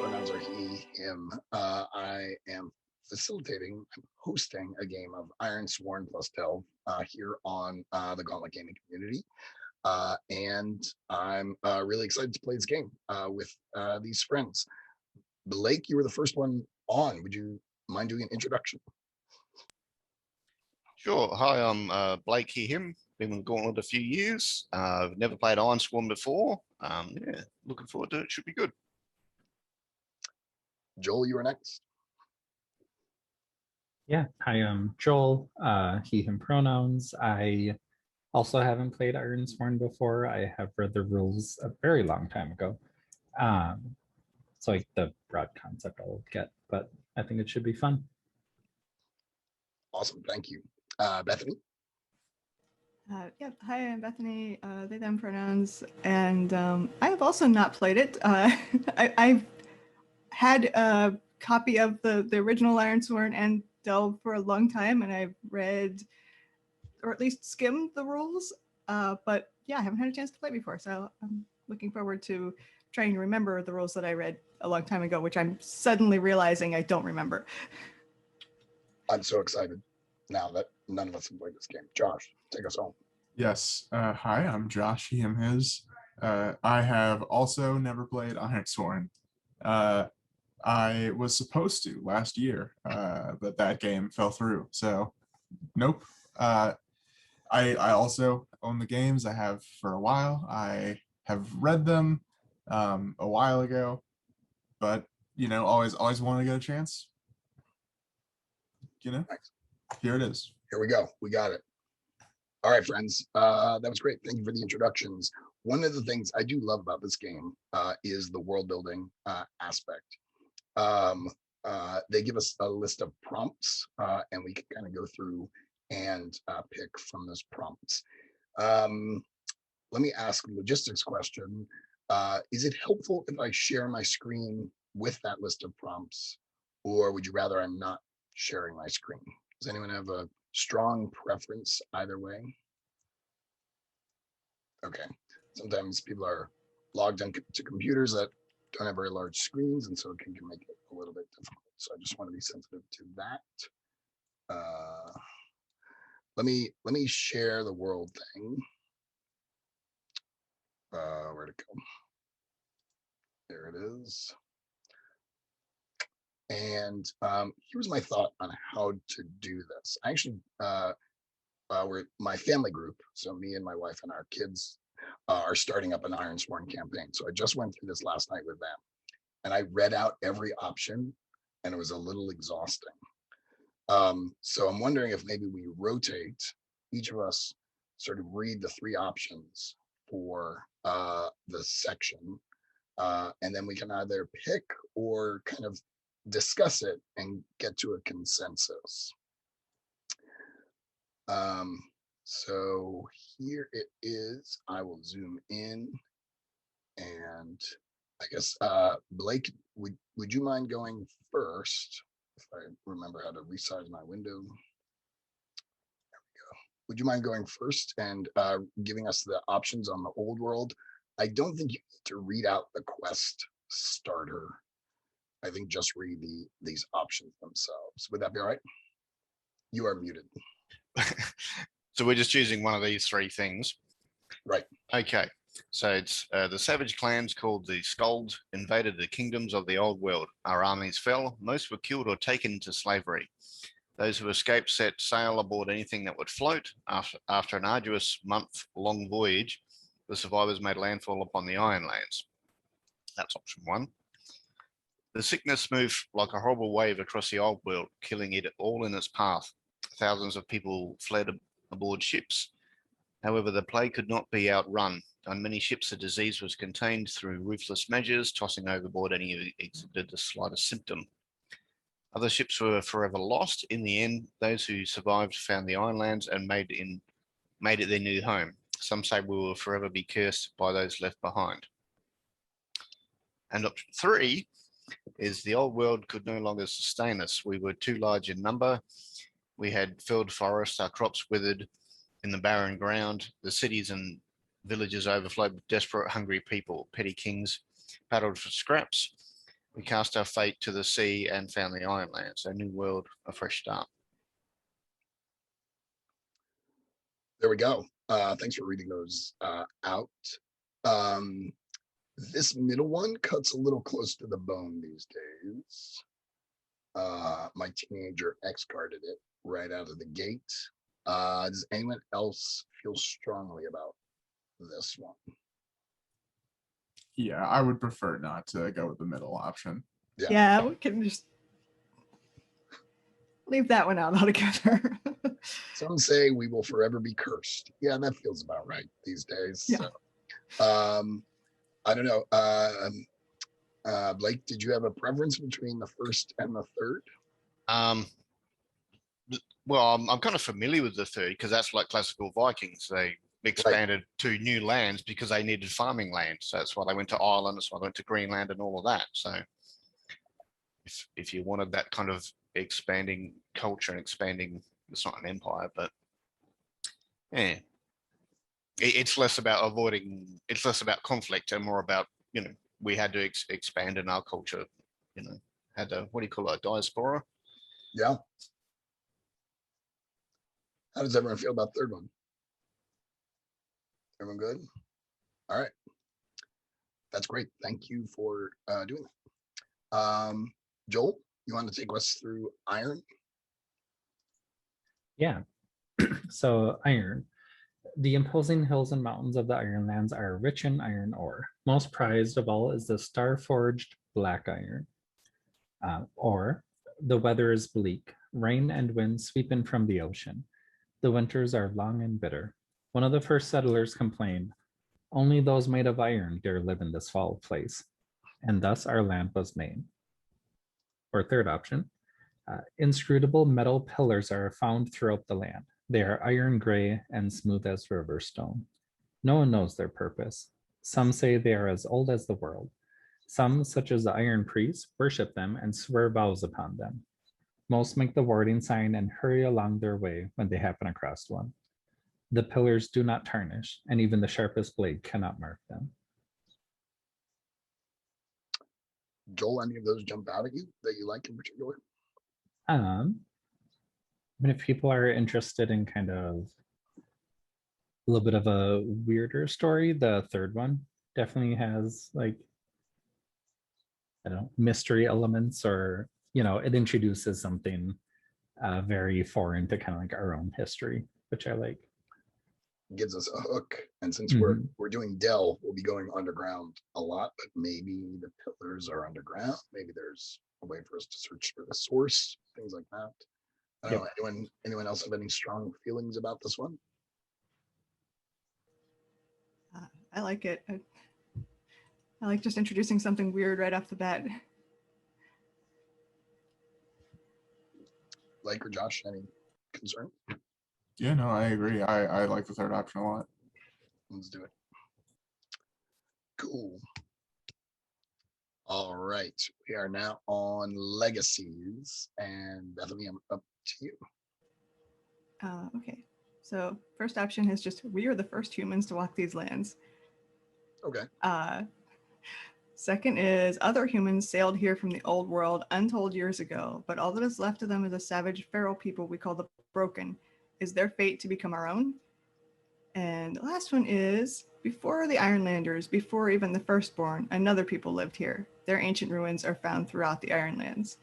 pronouns are he, him. I am hosting a game of Ironsworn plus Delve here on the Gauntlet Gaming community. And I'm really excited to play this game with these friends. Blake, you were the first one on. Would you mind doing an introduction? Sure. Hi, I'm Blake here, him. Been with Gauntlet a few years. I've never played Ironsworn before. Yeah, looking forward to it. Should be good. Joel, you are next. Yeah, hi, I'm Joel, he, him pronouns. I also haven't played Ironsworn before. I have read the rules a very long time ago. So like the broad concept I'll get, but I think it should be fun. Awesome, thank you. Bethany? Hi, I'm Bethany, they, them pronouns, and I have also not played it. I've had a copy of the original Ironsworn and Delve for a long time, and I've read, or at least skimmed the rules, but yeah, I haven't had a chance to play before, so I'm looking forward to trying to remember the rules that I read a long time ago, which I'm suddenly realizing I don't remember. I'm so excited now that none of us have played this game. Josh, take us home. Yes. Hi, I'm Josh, he, him, his. I have also never played Ironsworn. I was supposed to last year, but that game fell through. So, nope. I also own the games. I have for a while. I have read them a while ago, but always wanted to get a chance. Nice. Here it is. Here we go. We got it. All right, friends. That was great. Thank you for the introductions. One of the things I do love about this game is the world building aspect. They give us a list of prompts and we can kind of go through and pick from those prompts. Let me ask a logistics question. Is it helpful if I share my screen with that list of prompts, or would you rather I'm not sharing my screen? Does anyone have a strong preference either way? Okay, sometimes people are logged into computers that don't have very large screens, and so it can make it a little bit difficult. So I just want to be sensitive to that. Let me share the world thing. Where'd it go? There it is. And here's my thought on how to do this. I actually, we're my family group, so me and my wife and our kids are starting up an Ironsworn campaign. So I just went through this last night with them, and I read out every option, and it was a little exhausting. So I'm wondering if maybe we rotate, each of us sort of read the three options for the section, and then we can either pick or kind of discuss it and get to a consensus. So here it is. I will zoom in, and I guess Blake, would you mind going first? If I remember how to resize my window. There we go. Would you mind going first and giving us the options on the old world? I don't think you need to read out the quest starter. I think just read these options themselves. Would that be all right? You are muted. So we're just choosing one of these three things. Right. Okay. So it's the savage clans called the Skald invaded the kingdoms of the old world. Our armies fell. Most were killed or taken into slavery. Those who escaped set sail aboard anything that would float. After an arduous month-long voyage, the survivors made landfall upon the Ironlands. That's option one. The sickness moved like a horrible wave across the old world, killing it all in its path. Thousands of people fled aboard ships. However, the plague could not be outrun. On many ships, the disease was contained through ruthless measures, tossing overboard any who exhibited the slightest symptom. Other ships were forever lost. In the end, those who survived found the Ironlands and made it their new home. Some say we will forever be cursed by those left behind. And option three is the old world could no longer sustain us. We were too large in number. We had felled forests, our crops withered in the barren ground. The cities and villages overflowed with desperate, hungry people. Petty kings battled for scraps. We cast our fate to the sea and found the Ironlands, a new world, a fresh start. There we go. Thanks for reading those out. Um, this middle one cuts a little close to the bone these days. My teenager X-carded it right out of the gate. Does anyone else feel strongly about this one? Yeah, I would prefer not to go with the middle option. Yeah, we can just leave that one out altogether. Some say we will forever be cursed. Yeah, that feels about right these days. Yeah. So, I don't know. Blake, did you have a preference between the first and the third? Well, I'm kind of familiar with the third because that's like classical Vikings. They expanded to new lands because they needed farming land. So that's why they went to Ireland. That's why they went to Greenland and all of that. So if you wanted that kind of expanding culture and expanding, it's not an empire, but yeah, it's less about avoiding. It's less about conflict and more about, we had to expand in our culture. Had a, what do you call it, a diaspora? Yeah. How does everyone feel about the third one? Everyone good? All right. That's great. Thank you for doing that. Joel, you want to take us through Iron? Yeah. So Iron. The imposing hills and mountains of the Ironlands are rich in iron ore. Most prized of all is the star-forged black iron. Or the weather is bleak. Rain and wind sweep in from the ocean. The winters are long and bitter. One of the first settlers complained, "Only those made of iron dare live in this foul place." And thus our land was named. Or third option, inscrutable metal pillars are found throughout the land. They are iron gray and smooth as river stone. No one knows their purpose. Some say they are as old as the world. Some, such as the iron priests, worship them and swear vows upon them. Most make the warding sign and hurry along their way when they happen across one. The pillars do not tarnish, and even the sharpest blade cannot mark them. Joel, any of those jump out at you that you like in particular? I mean, if people are interested in kind of a little bit of a weirder story, the third one definitely has like, I don't know, mystery elements, or it introduces something very foreign to kind of like our own history, which I like. Gives us a hook, and since we're doing Dell, we'll be going underground a lot, but maybe the pillars are underground. Maybe there's a way for us to search for the source, things like that. I don't know. Anyone else have any strong feelings about this one? I like it. I like just introducing something weird right off the bat. Blake or Josh, any concern? Yeah, no, I agree. I like the third option a lot. Let's do it. Cool. All right. We are now on legacies, and Bethany, I'm up to you. Okay. So first option is just, we are the first humans to walk these lands. Okay. Second is, other humans sailed here from the old world untold years ago, but all that is left of them is a savage feral people we call the Broken. Is their fate to become our own? And the last one is, before the Ironlanders, before even the Firstborn, another people lived here. Their ancient ruins are found throughout the Ironlands.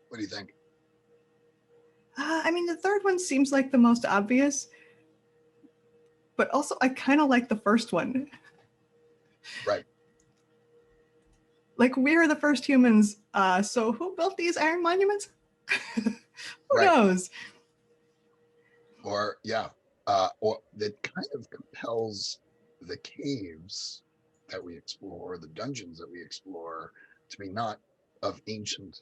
What do you think? I mean, the third one seems like the most obvious, but also I kind of like the first one. Right. Like, we are the first humans, so who built these iron monuments? Who knows? Or or that kind of compels the caves that we explore, or the dungeons that we explore, to be not of ancient,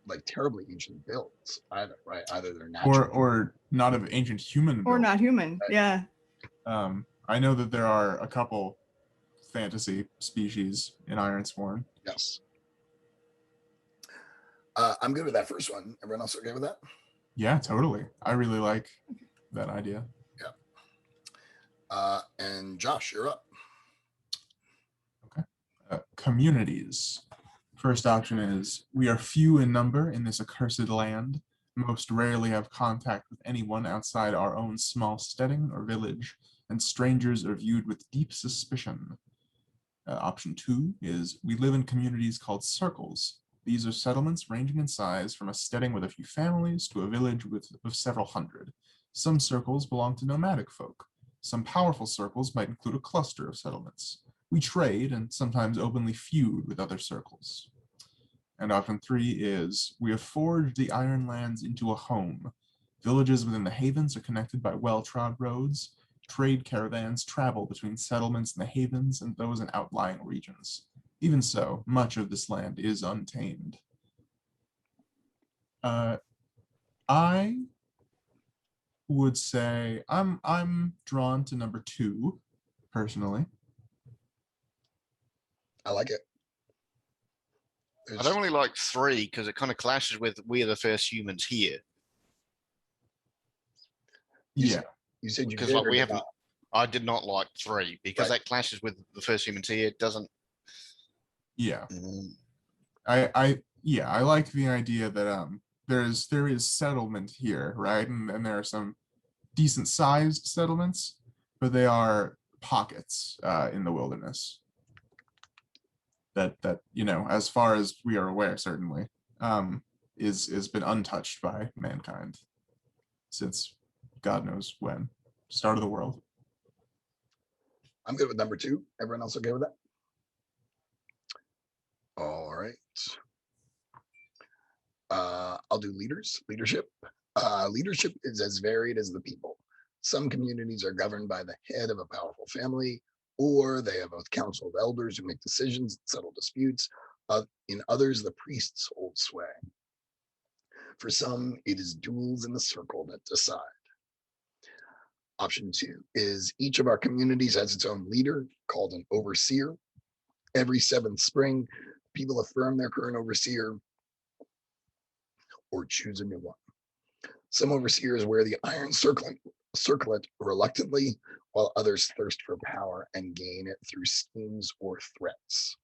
like terribly ancient builds either, right? Either they're natural or not of ancient human or build. not human. Right. Yeah. I know that there are a couple fantasy species in Ironsworn. Yes. I'm good with that first one. Everyone else okay with that? Yeah, totally. I really like that idea. Yeah. And Josh, you're up. Okay. Communities. First option is, we are few in number in this accursed land, most rarely have contact with anyone outside our own small steading or village, and strangers are viewed with deep suspicion. Option 2 is, we live in communities called circles. These are settlements ranging in size from a steading with a few families to a village of several hundred. Some circles belong to nomadic folk. Some powerful circles might include a cluster of settlements. We trade and sometimes openly feud with other circles. And option 3 is, we have forged the Iron Lands into a home. Villages within the havens are connected by well-trod roads. Trade caravans travel between settlements in the havens and those in outlying regions. Even so, much of this land is untamed. I would say I'm drawn to number 2, personally. I like it. I don't really like 3 because it kind of clashes with "We are the first humans here." Yeah. You said you Because did like or we did haven't. not? I did not like 3 because Right. that clashes with "The First Humans Here." It doesn't. Yeah. Mm, I like the idea that there is settlement here, right? And there are some decent sized settlements, but they are pockets in the wilderness. That as far as we are aware, certainly, is been untouched by mankind since God knows when, start of the world. I'm good with number 2. Everyone else okay with that? All right. I'll do leadership. Leadership is as varied as the people. Some communities are governed by the head of a powerful family, or they have a council of elders who make decisions and settle disputes. In others, the priests hold sway. For some, it is duels in the circle that decide. Option 2 is, each of our communities has its own leader called an overseer. Every 7th spring, people affirm their current overseer or choose a new one. Some overseers wear the iron circlet reluctantly, while others thirst for power and gain it through schemes or threats.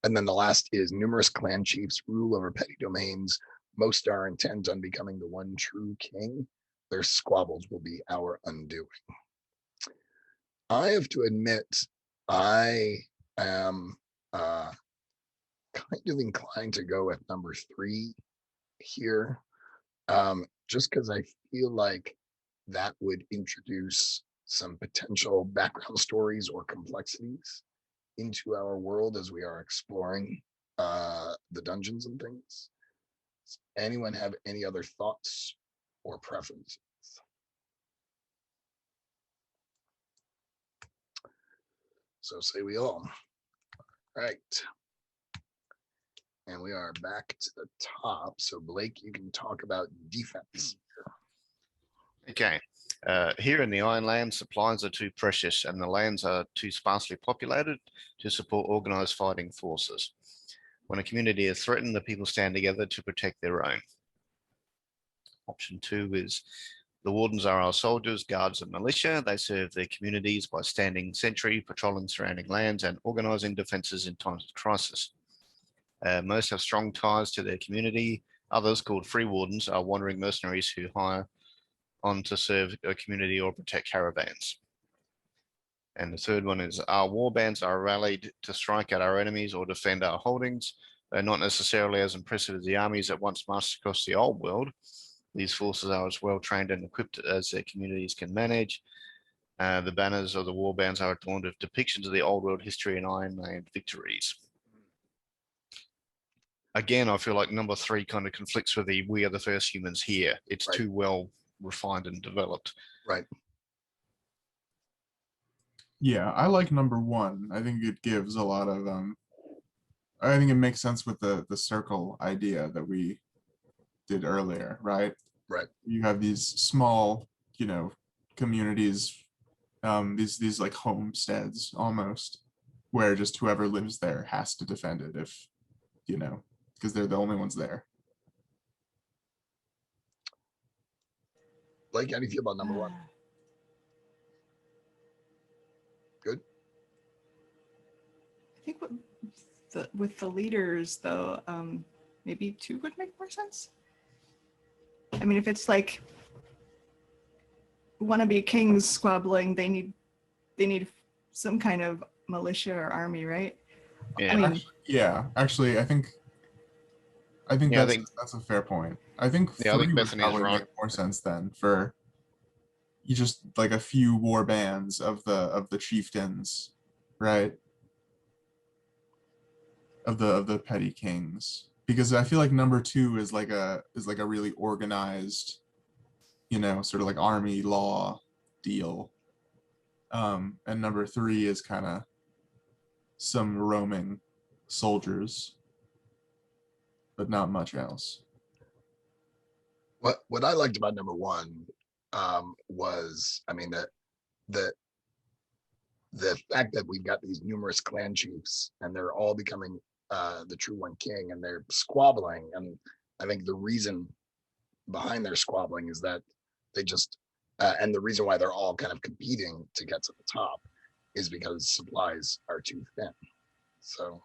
And then the last is, numerous clan chiefs rule over petty domains. Most are intent on becoming the one true king. Their squabbles will be our undoing. I have to admit, I am kind of inclined to go with number 3 here, just because I feel like that would introduce some potential background stories or complexities into our world as we are exploring the dungeons and things. Does anyone have any other thoughts or preferences? So say we all. Right. And we are back to the top. So Blake, you can talk about defense. Okay. Here in the Ironland, supplies are too precious and the lands are too sparsely populated to support organized fighting forces. When a community is threatened, the people stand together to protect their own. Option 2 is, the wardens are our soldiers, guards, and militia. They serve their communities by standing sentry, patrolling surrounding lands, and organizing defenses in times of crisis. Most have strong ties to their community. Others, called free wardens, are wandering mercenaries who hire on to serve a community or protect caravans. And the third one is, our war bands are rallied to strike at our enemies or defend our holdings. They're not necessarily as impressive as the armies that once marched across the old world. These forces are as well trained and equipped as their communities can manage. The banners of the war bands are adorned with depictions of the old world history and Ironland victories. Again, I feel like number 3 kind of conflicts with the "we are the first humans here." It's Right. too well refined and developed. Right. Yeah, I like number 1. I think it gives a lot of I think it makes sense with the circle idea that we did earlier, right? Right. You have these small, communities, these like homesteads almost, where just whoever lives there has to defend it if, because they're the only ones there. Blake, how do you feel about number 1? Good. think with the leaders though, maybe 2 would make more sense. I mean, if it's like wannabe kings squabbling, they need some kind of militia or army, right? Yeah. I mean, Actually, I think Yeah, I that's a fair point. I think Yeah, I think 3 would Bethany is probably right. make more sense then for you just like a few war bands of the chieftains, right? Of the petty kings. Because I feel like number 2 is like a really organized, sort of like army law deal. And number 3 is kind of some roaming soldiers, but not much else. What I liked about number 1 was, I mean, the the fact that we've got these numerous clan chiefs and they're all becoming the true one king, and they're squabbling. And I think the reason behind their squabbling is that they just and the reason why they're all kind of competing to get to the top is because supplies are too thin. So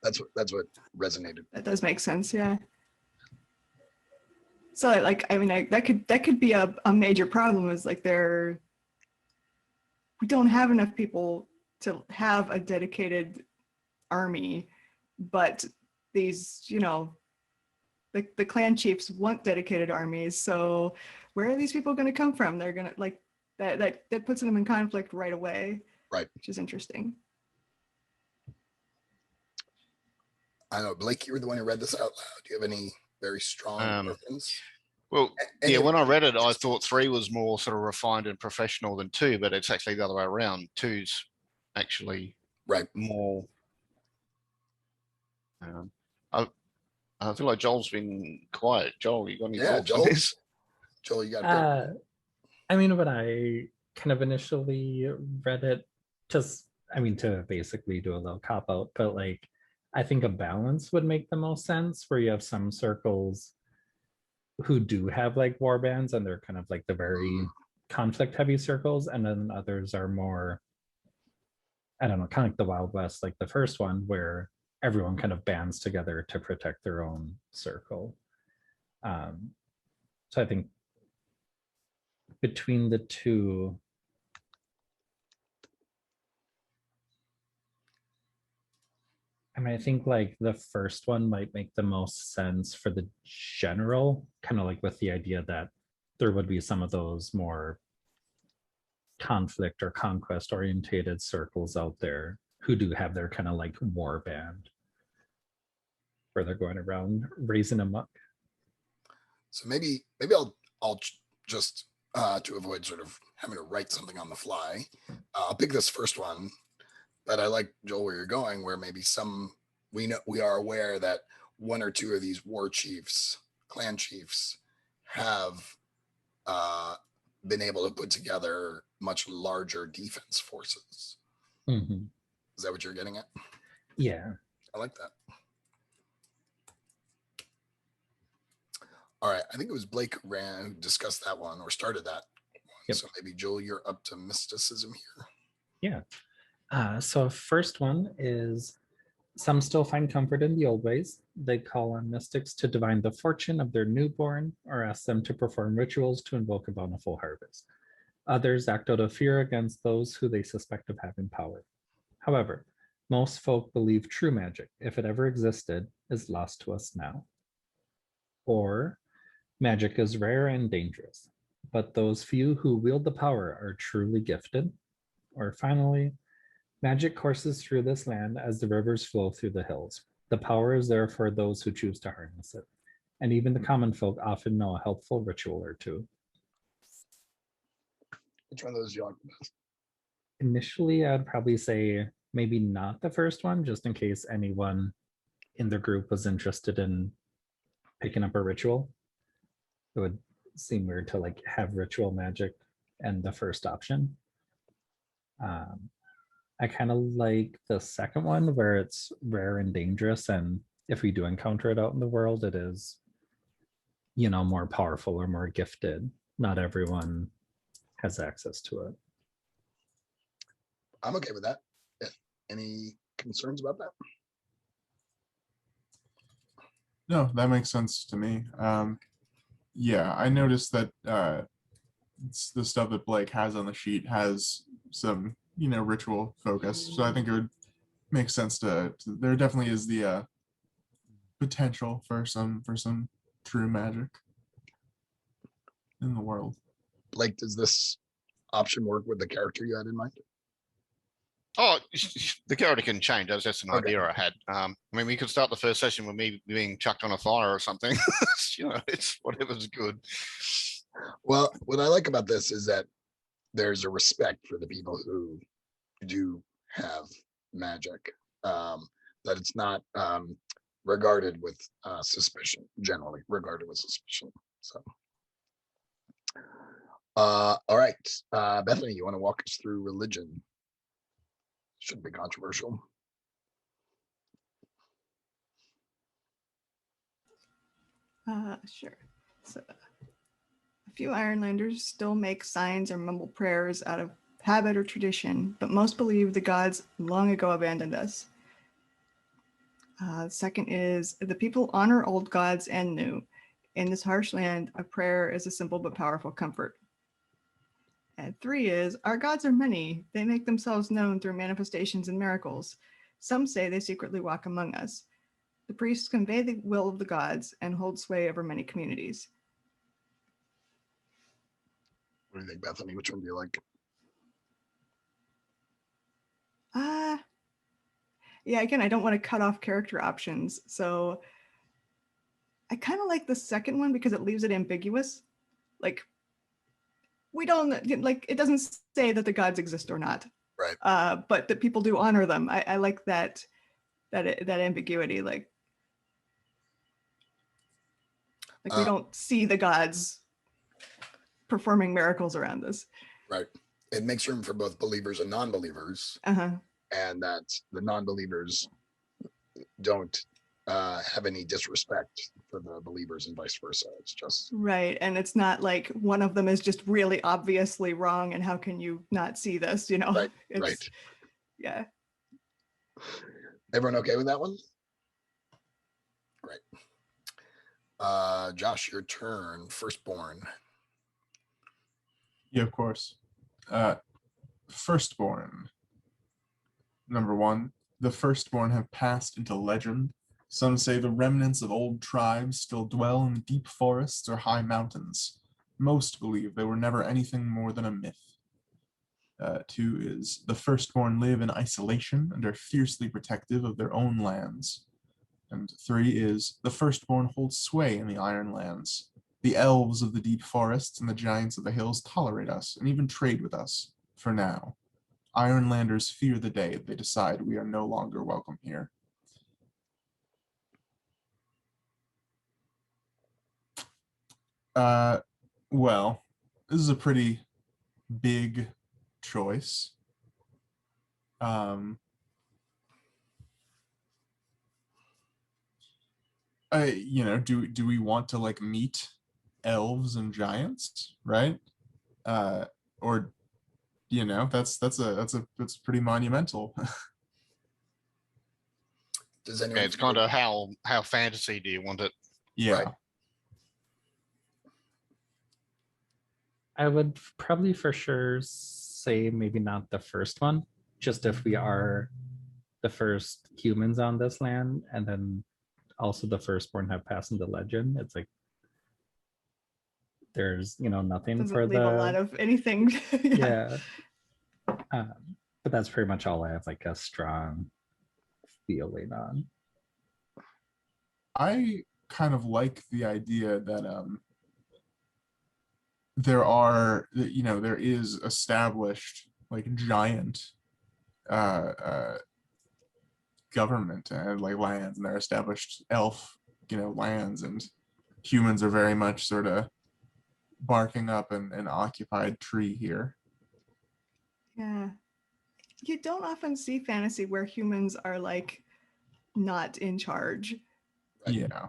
that's what resonated. that does make sense, yeah. So like, I mean, that could be a major problem, is like we don't have enough people to have a dedicated army, but these, the clan chiefs want dedicated armies. So where are these people going to come from? They're going to like that puts them in conflict right away. Right. Which is interesting. I know, Blake, you were the one who read this out loud. Do you have any very strong preference? Well, yeah, when I read it, I thought 3 was more sort of refined and professional than 2, but it's actually the other way around. 2's actually right more. I feel like Joel's been quiet. Joel, you got any thoughts on this? Joel, you got I mean, when I kind of initially read it, to basically do a little cop out, but like, I think a balance would make the most sense, where you have some circles who do have like war bands and they're kind of like the very conflict heavy circles, and then others are more, I don't know, kind of like the Wild West, like the first one, where everyone kind of bands together to protect their own circle. So I think between the 2, I mean, I think like the first one might make the most sense for the general, kind of like with the idea that there would be some of those more conflict or conquest orientated circles out there who do have their kind of like war band where they're going around raising them up. So maybe I'll just to avoid sort of having to write something on the fly, I'll pick this first one. But I like, Joel, where you're going, where maybe we are aware that 1 or 2 of these war chiefs, clan chiefs, have been able to put together much larger defense forces. Mm-hmm. Is that what you're getting at? Yeah. I like that. All right. I think it was Blake who discussed that one or started that one. Yep. So maybe, Joel, you're up to mysticism here. Yeah. So first one is, some still find comfort in the old ways. They call on mystics to divine the fortune of their newborn, or ask them to perform rituals to invoke a bountiful harvest. Others act out of fear against those who they suspect of having power. However, most folk believe true magic, if it ever existed, is lost to us now. Or, magic is rare and dangerous, but those few who wield the power are truly gifted. Or finally, magic courses through this land as the rivers flow through the hills. The power is there for those who choose to harness it, and even the common folk often know a helpful ritual or 2. Which one of those do you like the best? Initially, I'd probably say maybe not the first one, just in case anyone in the group was interested in picking up a ritual. It would seem weird to like have ritual magic and the first option. I kind of like the second one, where it's rare and dangerous, and if we do encounter it out in the world, it is, more powerful or more gifted. Not everyone has access to it. I'm okay with that. Yeah. Any concerns about that? No, that makes sense to me. Yeah, I noticed that the stuff that Blake has on the sheet has some, ritual focus. So I think it would make sense there definitely is the potential for some true magic in the world. Like, does this option work with the character you had in mind? Oh, the character can change. That's just an Okay. idea I had. I mean, we could start the first session with me being chucked on a fire or something. It's whatever's good. Well, what I like about this is that there's a respect for the people who do have magic, that it's not regarded with suspicion, generally regarded with suspicion. So, all right, Bethany, you want to walk us through religion? Shouldn't be controversial. Sure. So, a few Ironlanders still make signs or mumble prayers out of habit or tradition, but most believe the gods long ago abandoned us. Second is the people honor old gods and new. In this harsh land, a prayer is a simple but powerful comfort. And 3 is our gods are many. They make themselves known through manifestations and miracles. Some say they secretly walk among us. The priests convey the will of the gods and hold sway over many communities. What do you think, Bethany? Which one do you like? Yeah, again, I don't want to cut off character options. So I kind of like the second one because it leaves it ambiguous. Like, we don't, like, it doesn't say that the gods exist or not. Right. But that people do honor them. I like that ambiguity. Like we don't see the gods performing miracles around us. Right. It makes room for both believers and non-believers. And that the non-believers don't have any disrespect for the believers and vice versa. It's just right. And it's not like one of them is just really obviously wrong and how can you not see this, Right. It's, right. Yeah. Everyone okay with that one? Great. Josh, your turn. Firstborn. Yeah, of course. Firstborn. Number 1, the firstborn have passed into legend. Some say the remnants of old tribes still dwell in deep forests or high mountains. Most believe they were never anything more than a myth. 2 is the firstborn live in isolation and are fiercely protective of their own lands. And 3 is the firstborn hold sway in the Ironlands. The elves of the deep forests and the giants of the hills tolerate us and even trade with us, for now. Ironlanders fear the day they decide we are no longer welcome here. Well, this is a pretty big choice. Do we want to like meet elves and giants, right? Or that's pretty monumental. Does anyone? It's kind of how fantasy do you want it? Yeah. Right. I would probably for sure say maybe not the first one, just if we are the first humans on this land, and then also the firstborn have passed into legend. It's like there's nothing Doesn't for leave a lot of anything. yeah. But that's pretty much all I have like a strong feeling on. I kind of like the idea that there is established like giant government and like lands, and they're established elf lands, and humans are very much sort of barking up an occupied tree here. Yeah. You don't often see fantasy where humans are like not in charge. Yeah.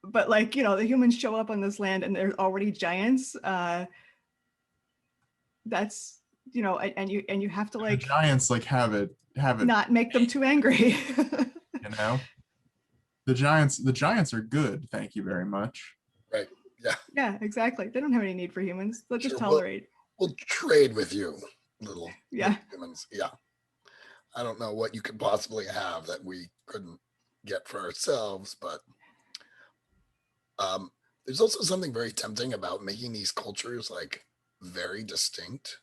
But like, the humans show up on this land and there's already giants. That's you know, and you have to The like giants like have it not make them too angry. you know. The giants are good, thank you very much. Right. Yeah. Yeah, exactly. They don't have any need for humans. They'll just Sure, tolerate. We'll trade with you, little Yeah. humans. Yeah. I don't know what you could possibly have that we couldn't get for ourselves, but there's also something very tempting about making these cultures like very distinct.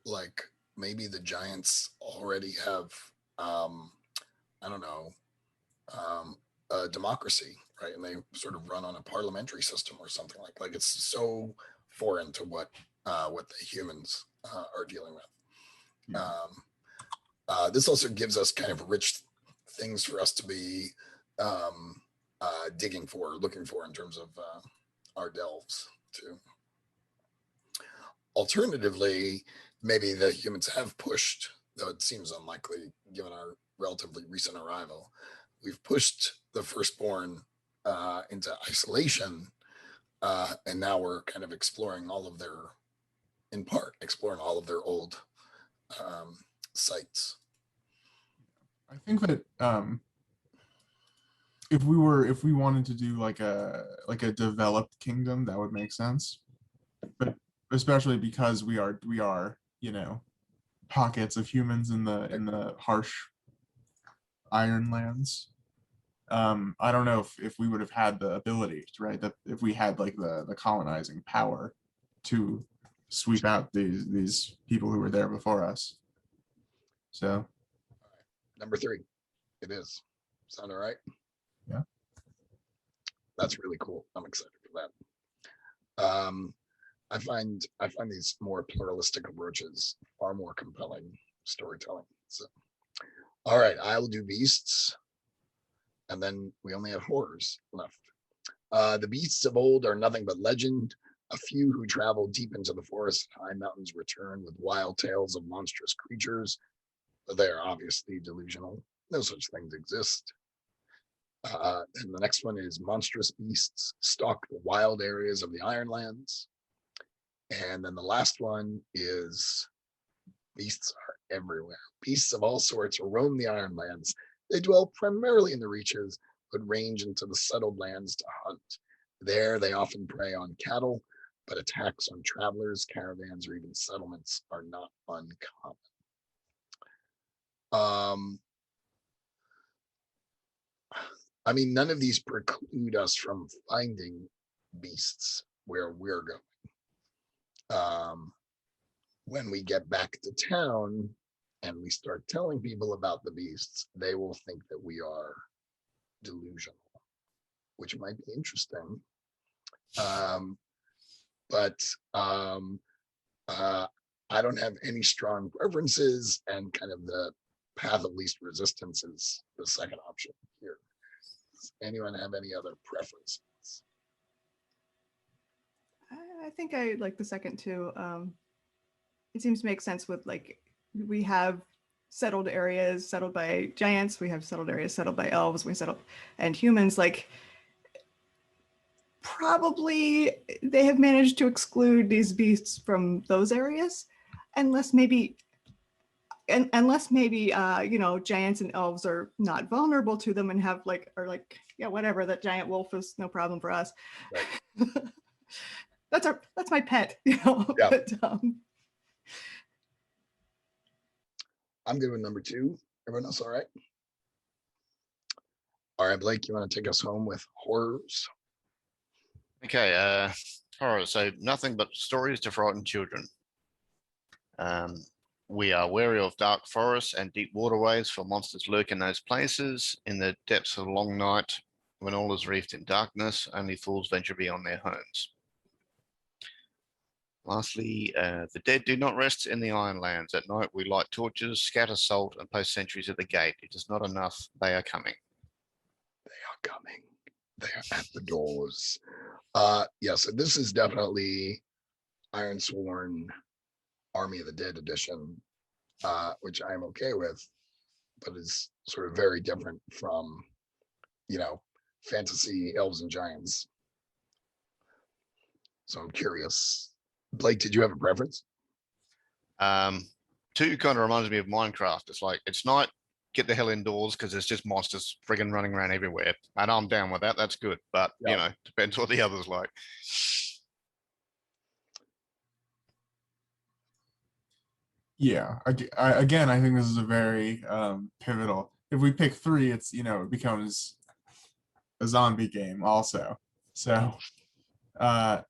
Like maybe the giants already have, I don't know, a democracy, right? And they sort of run on a parliamentary system or something like it's so foreign to what the humans are dealing with. Yeah. This also gives us kind of rich things for us to be digging for, looking for in terms of our delves too. Alternatively, maybe the humans have pushed, though it seems unlikely given our relatively recent arrival, we've pushed the firstborn into isolation, and now we're kind of exploring all of their, in part, exploring all of their old sites. I think that if we wanted to do like a developed kingdom, that would make sense. But especially because we are pockets of humans in the harsh Ironlands. I don't know if we would have had the ability, right? That if we had like the colonizing power to sweep out these people who were there before us. So Number 3, it is. Sound all right? Yeah. That's really cool. I'm excited for that. I find these more pluralistic approaches far more compelling storytelling. So, all right, I will do beasts, and then we only have horrors left. The beasts of old are nothing but legend. A few who travel deep into the forest and high mountains return with wild tales of monstrous creatures, but they are obviously delusional. No such things exist. And the next one is monstrous beasts stalk the wild areas of the Ironlands. And then the last one is beasts are everywhere. Beasts of all sorts roam the Ironlands. They dwell primarily in the reaches, but range into the settled lands to hunt. There, they often prey on cattle, but attacks on travelers, caravans, or even settlements are not uncommon. I mean, none of these preclude us from finding beasts where we're going. When we get back to town and we start telling people about the beasts, they will think that we are delusional, which might be interesting. But I don't have any strong preferences, and kind of the path of least resistance is the second option here. Does anyone have any other preferences? I think I like the second too. It seems to make sense with like we have settled areas settled by giants, we have settled areas settled by elves, and humans. Like probably they have managed to exclude these beasts from those areas, unless maybe you know, giants and elves are not vulnerable to them and have like, or like, yeah, whatever, that giant wolf is no problem for us. Right. That's my pet, you know. Yeah. But I'm good with number 2. Everyone else all right? All right, Blake, you want to take us home with horrors? Okay, horror. So nothing but stories to frighten children. We are wary of dark forests and deep waterways, for monsters lurk in those places. In the depths of a long night, when all is wreathed in darkness, only fools venture beyond their homes. Lastly, the dead do not rest in the Ironlands. At night, we light torches, scatter salt, and post sentries at the gate. It is not enough. They are coming. They are coming. They are at the doors. Yeah, so this is definitely Ironsworn Army of the Dead edition, which I'm okay with, but is sort of very different from, you know, fantasy elves and giants. So I'm curious. Blake, did you have a preference? Two kind of reminds me of Minecraft. It's like, it's not get the hell indoors because there's just monsters friggin' running around everywhere. And I'm down with that. That's good. But, you know, depends what the others like. Yeah. Again, I think this is a very pivotal. If we pick 3, it's, it becomes a zombie game also. So I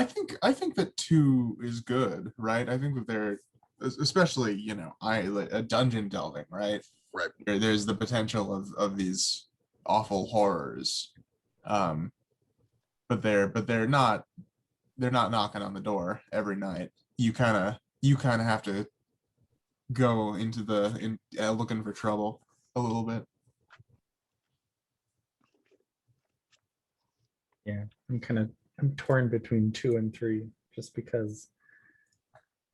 think that 2 is good, right? I think that they're, especially, a dungeon delving, right? Right. There's the potential of these awful horrors. But they're not knocking on the door every night. You kind of have to go into looking for trouble a little bit. Yeah, I'm torn between 2 and 3 just because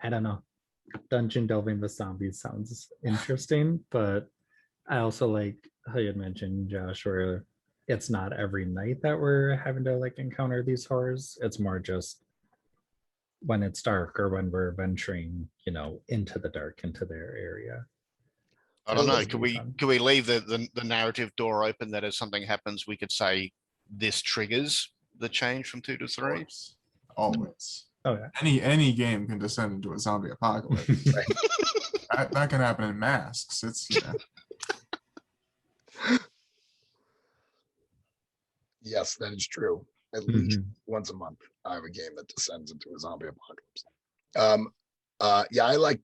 I don't know. Dungeon delving with zombies sounds interesting, but I also like how you had mentioned, Josh, where it's not every night that we're having to like encounter these horrors. It's more just when it's dark or when we're venturing, into the dark, into their area. I don't know. Could we leave the narrative door open that if something happens, we could say this triggers the change from 2 to 3? Always. Oh yeah. Any game can descend into a zombie apocalypse. that can happen in masks. It's Yes, that is true. At least once a month, I have a game that descends into a zombie apocalypse. Yeah, I like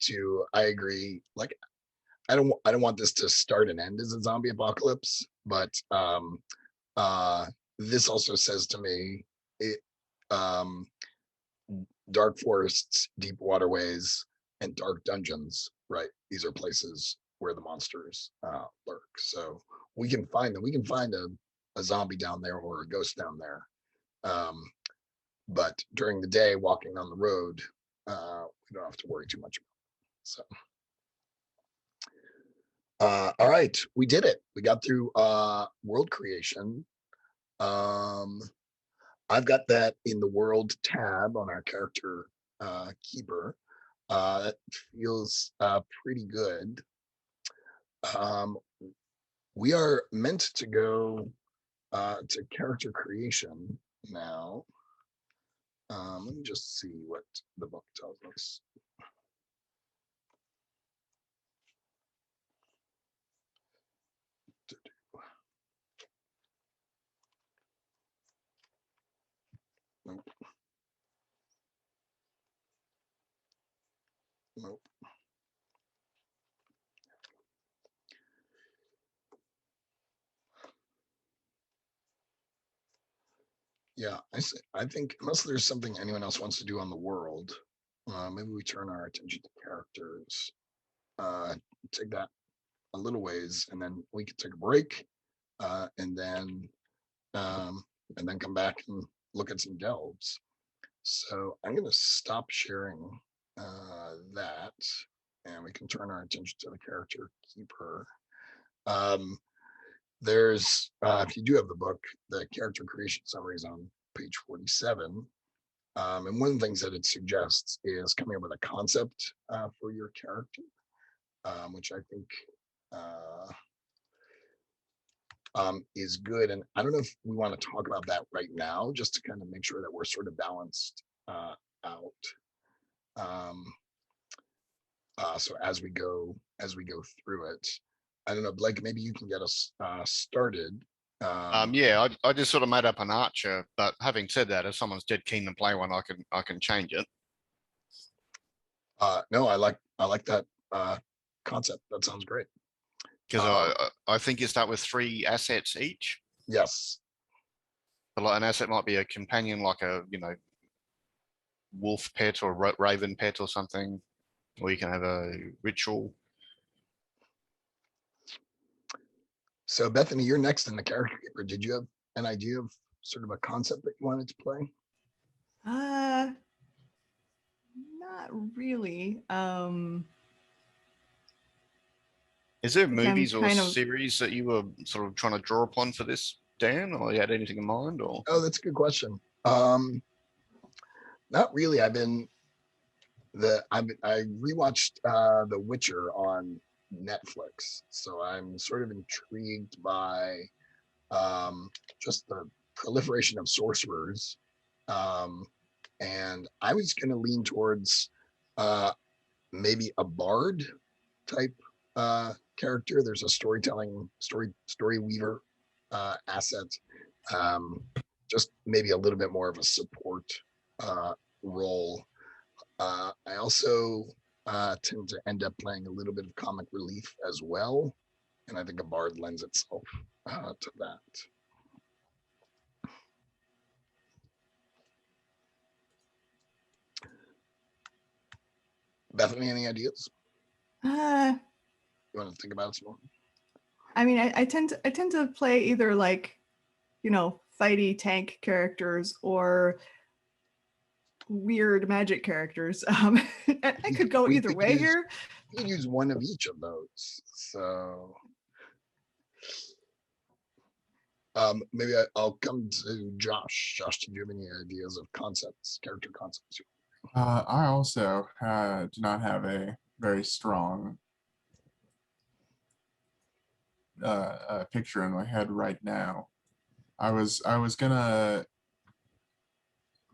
to. I agree. Like, I don't want this to start and end as a zombie apocalypse, but this also says to me, dark forests, deep waterways, and dark dungeons. Right, these are places where the monsters lurk. So we can find them. We can find a zombie down there or a ghost down there. But during the day, walking on the road, we don't have to worry too much about it. So. All right, we did it. We got through world creation. I've got that in the world tab on our character keeper. That feels pretty good. We are meant to go to character creation now. Let me just see what the book tells us. Nope. Nope. Yeah, I think unless there's something anyone else wants to do on the world, maybe we turn our attention to characters. Take that a little ways, and then we could take a break, and then come back and look at some delves. So I'm going to stop sharing that, and we can turn our attention to the character keeper. There's, if you do have the book, the character creation summary is on page 47. And one of the things that it suggests is coming up with a concept for your character, which I think is good. And I don't know if we want to talk about that right now, just to kind of make sure that we're sort of balanced out. So as we go through it, I don't know, Blake, maybe you can get us started. Yeah, I just sort of made up an archer, but having said that, if someone's dead keen to play one, I can change it. No, I like that concept. That sounds great. Because I think you start with 3 assets each. Yes. But like an asset might be a companion, like a wolf pet or raven pet or something, or you can have a ritual. So Bethany, you're next in the character keeper. Did you have an idea of sort of a concept that you wanted to play? Not really. Is there movies or series that you were sort of trying to draw upon for this, Dan, or you had anything in mind? Or that's a good question. Not really. I've been I rewatched The Witcher on Netflix, so I'm sort of intrigued by just the proliferation of sorcerers. And I was going to lean towards maybe a bard type character. There's a story weaver asset. Just maybe a little bit more of a support role. I also tend to end up playing a little bit of comic relief as well, and I think a bard lends itself to that. Bethany, any ideas? Uh, You want to think about it some more? I mean, I tend to play either like, fighty tank characters or weird magic characters. I could go either way here. You could use one of each of those. So maybe I'll come to Josh. Josh, did you have any ideas of character concepts? I also do not have a very strong picture in my head right now. I was gonna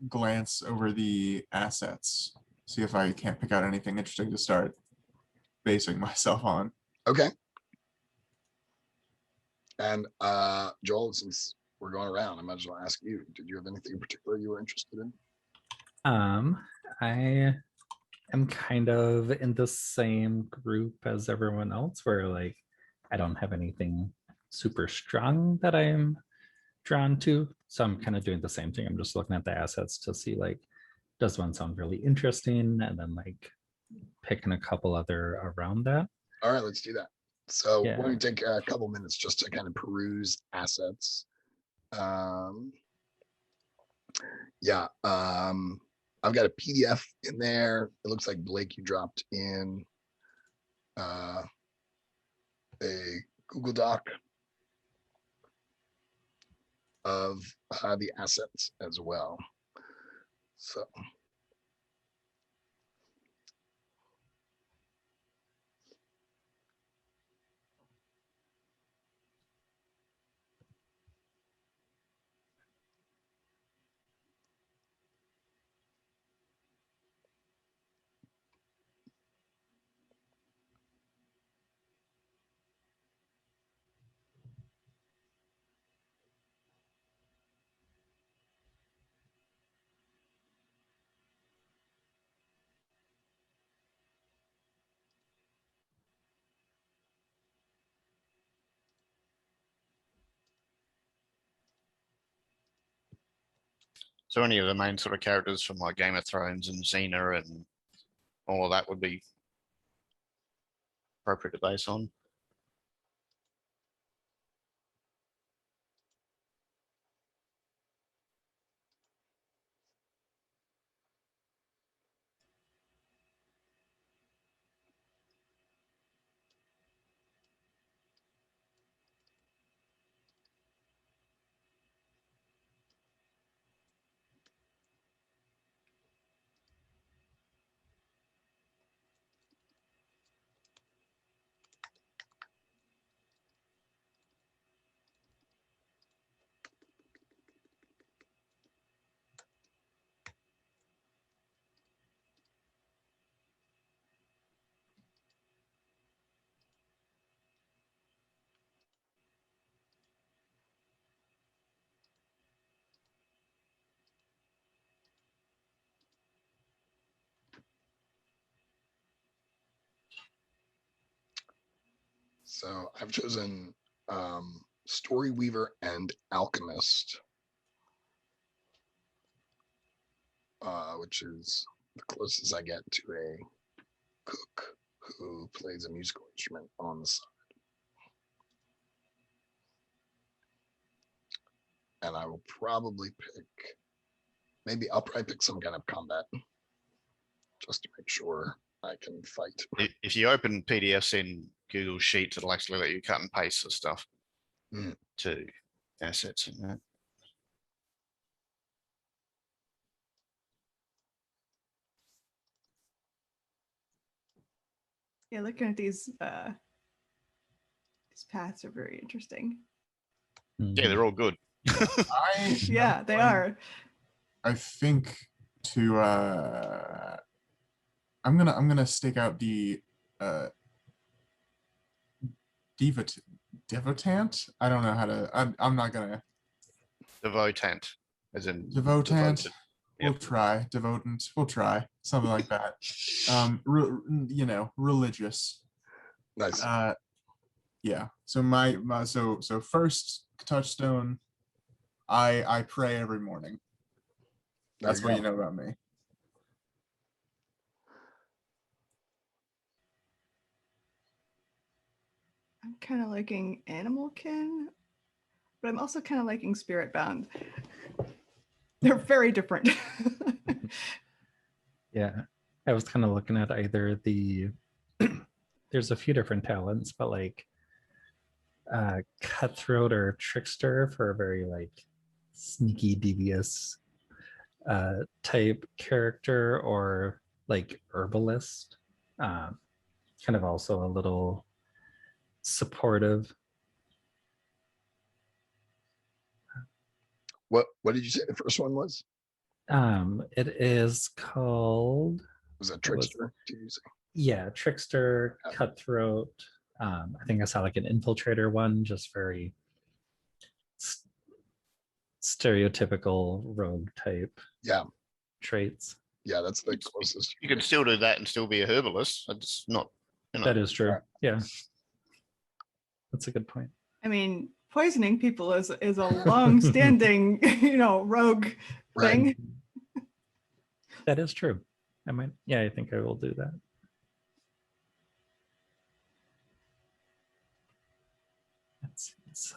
glance over the assets, see if I can't pick out anything interesting to start basing myself on. Okay. And Joel, since we're going around, I might as well ask you, did you have anything in particular you were interested in? I am kind of in the same group as everyone else where like I don't have anything super strong that I'm drawn to. So I'm kind of doing the same thing. I'm just looking at the assets to see like, does one sound really interesting? And then like picking a couple other around that. All right, let's do that. So Yeah. why don't we take a couple minutes just to kind of peruse assets. Yeah, I've got a PDF in there. It looks like Blake, you dropped in a Google Doc of the assets as well. So So any of the main sort of characters from like Game of Thrones and Xena and all of that would be appropriate to base on. So I've chosen Story Weaver and Alchemist, which is the closest I get to a cook who plays a musical instrument on the side. And I will probably I'll probably pick some kind of combat just to make sure I can fight. If you open PDFs in Google Sheets, it'll actually let you cut and paste the stuff to assets in that. Yeah, looking at these paths are very interesting. Yeah, they're all good. Yeah, they are. I think to I'm gonna stake out the devotant. I don't know how to. I'm not gonna Devotant, as in devotant. devoted. We'll Yep. try devotant. We'll try something like that. Religious. Nice. Yeah. So so first touchstone. I pray every morning. That's what you know about me. I'm kind of liking Animalkin, but I'm also kind of liking Spirit Bound. They're very different. Yeah, I was kind of looking at either the there's a few different talents, but like cutthroat or trickster for a very like sneaky, devious type character, or like herbalist, kind of also a little supportive. What did you say the first one was? It is called, Was that What was- Trickster? Did you say? yeah, trickster, Yeah. cutthroat. I think I saw like an infiltrator one, just very stereotypical rogue type Yeah, traits. yeah, that's the closest. You can still do that and still be a herbalist. It's not, you know. That is true. Right. Yeah, that's a good point. I mean, poisoning people is a long-standing, rogue Right. thing. That is true. I might. Yeah, I think I will do that. Let's see. So,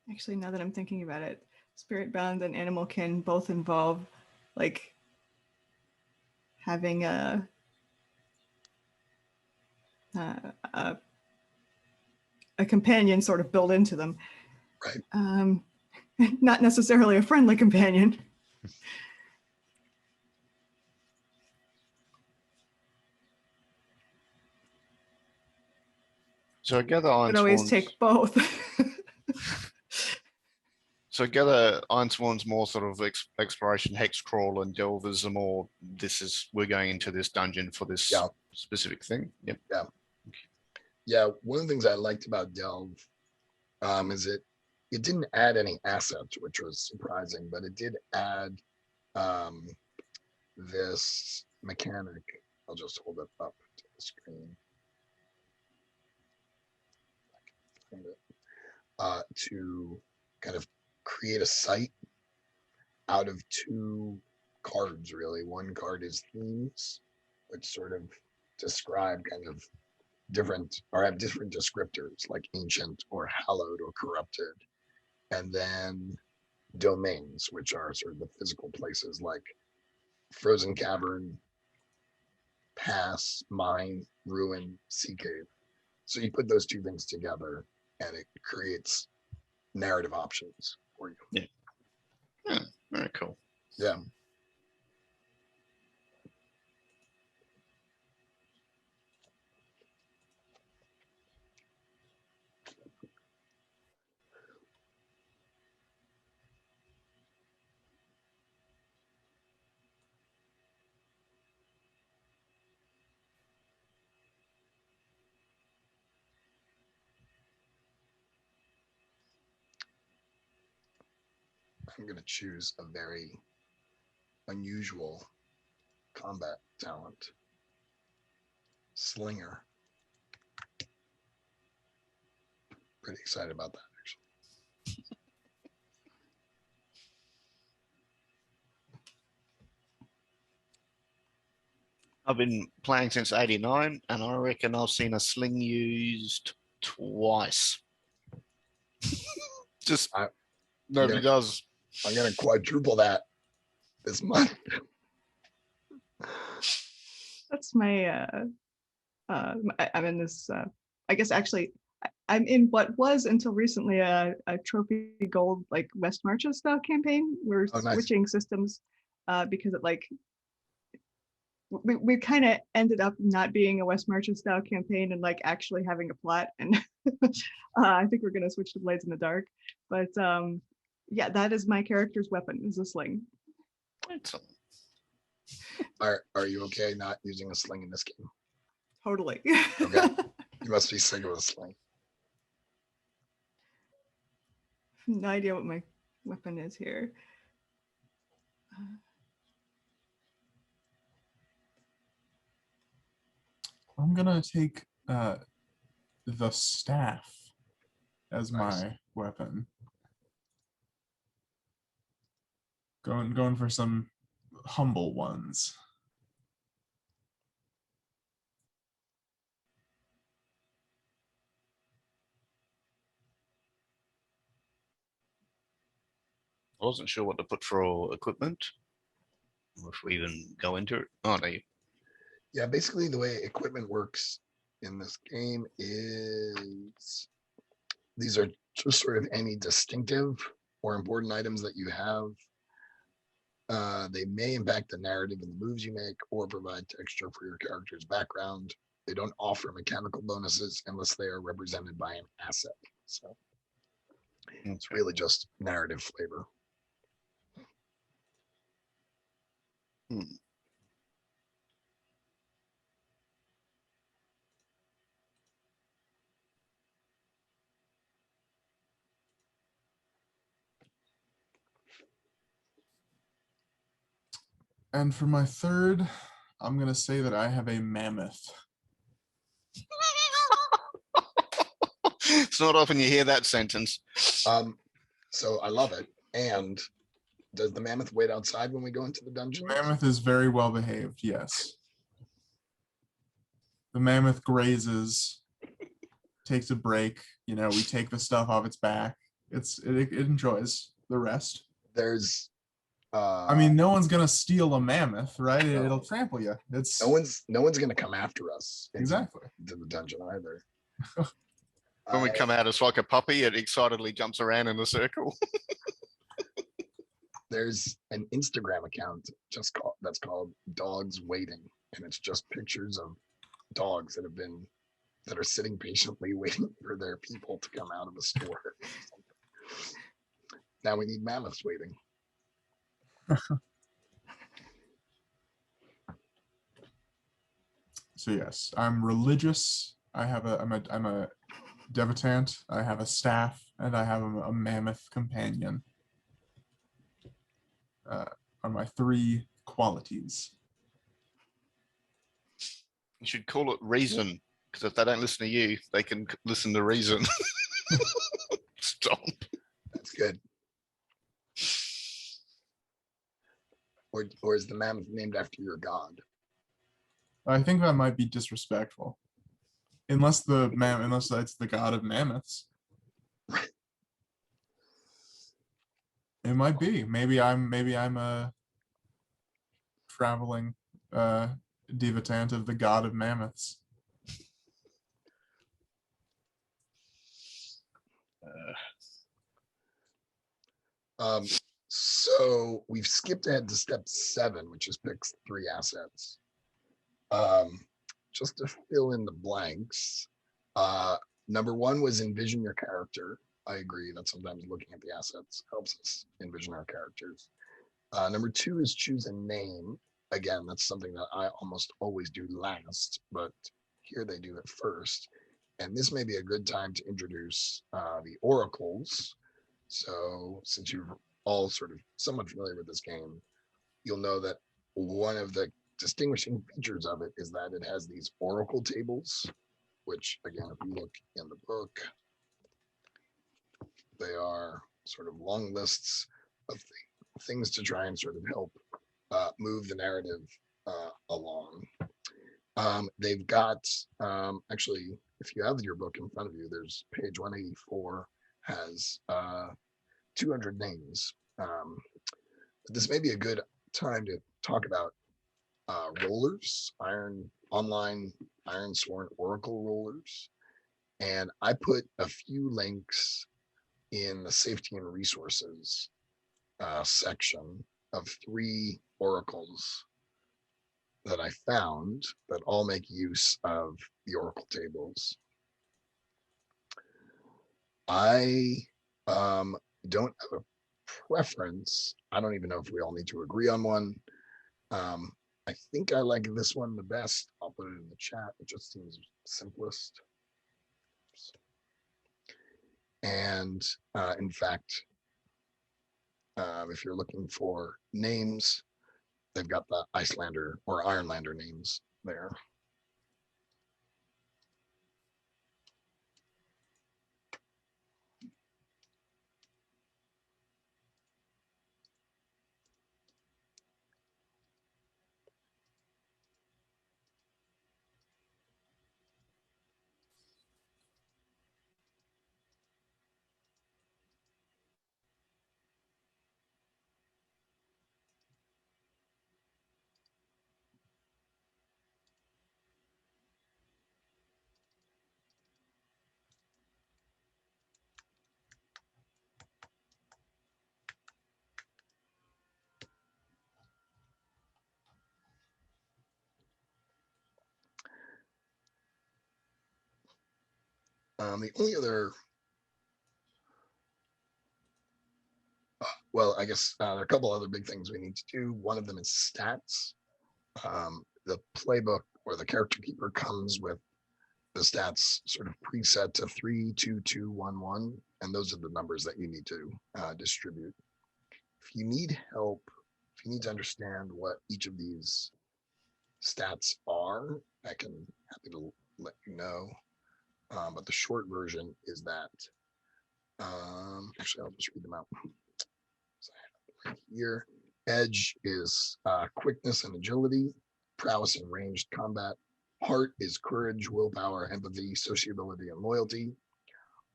Actually, now that I'm thinking about it, Spirit Bound and Animalkin both involve like having a companion sort of built into them. Right. Not necessarily a friendly companion. So I gather Could always Ironsworn's, take both. so I gather Ironsworn's more sort of exploration, hex crawl, and Delvers are more. We're going into this dungeon for this Yeah. specific thing. Yep. Yeah, one of the things I liked about Delve is it didn't add any assets, which was surprising, but it did add this mechanic. I'll just hold it up to the screen. To kind of create a site out of two cards, really. One card is themes, which sort of describe kind of different or have different descriptors like ancient or hallowed or corrupted. And then domains, which are sort of the physical places like frozen cavern, pass, mine, ruin, sea cave. So you put those two things together and it creates narrative options for you. Yeah, very cool. Yeah. I'm going to choose a very unusual combat talent. Slinger. Pretty excited about that, actually. I've been playing since '89, and I reckon I've seen a sling used twice. Just nobody does. I'm going to quadruple that this month. that's my I'm in this I guess actually I'm in what was until recently a trophy gold like West Marches style campaign. We're Oh, nice. switching systems because it like we kind of ended up not being a West Marches style campaign and like actually having a plot, and I think we're gonna switch to Blades in the Dark. But yeah, that is my character's weapon, is a sling. Excellent. Are you okay not using a sling in this game? Totally. Okay. You must be sick of a sling. No idea what my weapon is here. I'm gonna take the staff as Nice. my weapon. Going for some humble ones. I wasn't sure what to put for equipment, or if we even go into it. Oh, no. Yeah, basically the way equipment works in this game is these are just sort of any distinctive or important items that you have. They may impact the narrative and the moves you make or provide texture for your character's background. They don't offer mechanical bonuses unless they are represented by an asset. So it's really just narrative flavor. And for my third, I'm gonna say that I have a mammoth. It's not often you hear that sentence. So I love it. And does the mammoth wait outside when we go into the dungeon? Mammoth is very well behaved, yes. The mammoth grazes, takes a break. You know, we take the stuff off its back. It enjoys the rest. There's I mean, no one's gonna steal a mammoth, right? No. It'll trample you. It's no one's gonna come after us exactly into the dungeon either. When we come out, it's like a puppy. It excitedly jumps around in a circle. There's an Instagram account that's called Dogs Waiting, and it's just pictures of dogs that are sitting patiently waiting for their people to come out of the store. Now we need mammoths waiting. So yes, I'm religious. I'm a debutant. I have a staff, and I have a mammoth companion. Are my three qualities. You should call it Reason, because if they don't listen to you, they can listen to Reason. Stop. That's good. Or is the mammoth named after your god? I think that might be disrespectful, unless it's the god of mammoths. It might be. Maybe I'm a traveling debutant of the god of mammoths. So we've skipped ahead to step 7, which is pick 3 assets. Just to fill in the blanks, number 1 was envision your character. I agree that sometimes looking at the assets helps us envision our characters. Number 2 is choose a name. Again, that's something that I almost always do last, but here they do it first. And this may be a good time to introduce the oracles. So since you're all sort of somewhat familiar with this game, you'll know that one of the distinguishing features of it is that it has these oracle tables, which again, if you look in the book, they are sort of long lists of things to try and sort of help move the narrative along. They've got, actually, if you have your book in front of you, there's page 184 has 200 names. This may be a good time to talk about rollers, online Ironsworn Oracle rollers. And I put a few links in the safety and resources section of 3 oracles that I found that all make use of the oracle tables. I don't have a preference. I don't even know if we all need to agree on one. I think I like this one the best. I'll put it in the chat. It just seems simplest. And in fact, if you're looking for names, they've got the Icelander or Ironlander names there. The only other, well, I guess there are a couple other big things we need to do. One of them is stats. The playbook or the character keeper comes with the stats sort of preset to 3, 2, 2, 1, 1, and those are the numbers that you need to distribute. If you need help, if you need to understand what each of these stats are, I can happy to let you know. But the short version is that, actually, I'll just read them out. So right here, edge is quickness and agility, prowess and ranged combat. Heart is courage, willpower, empathy, sociability, and loyalty.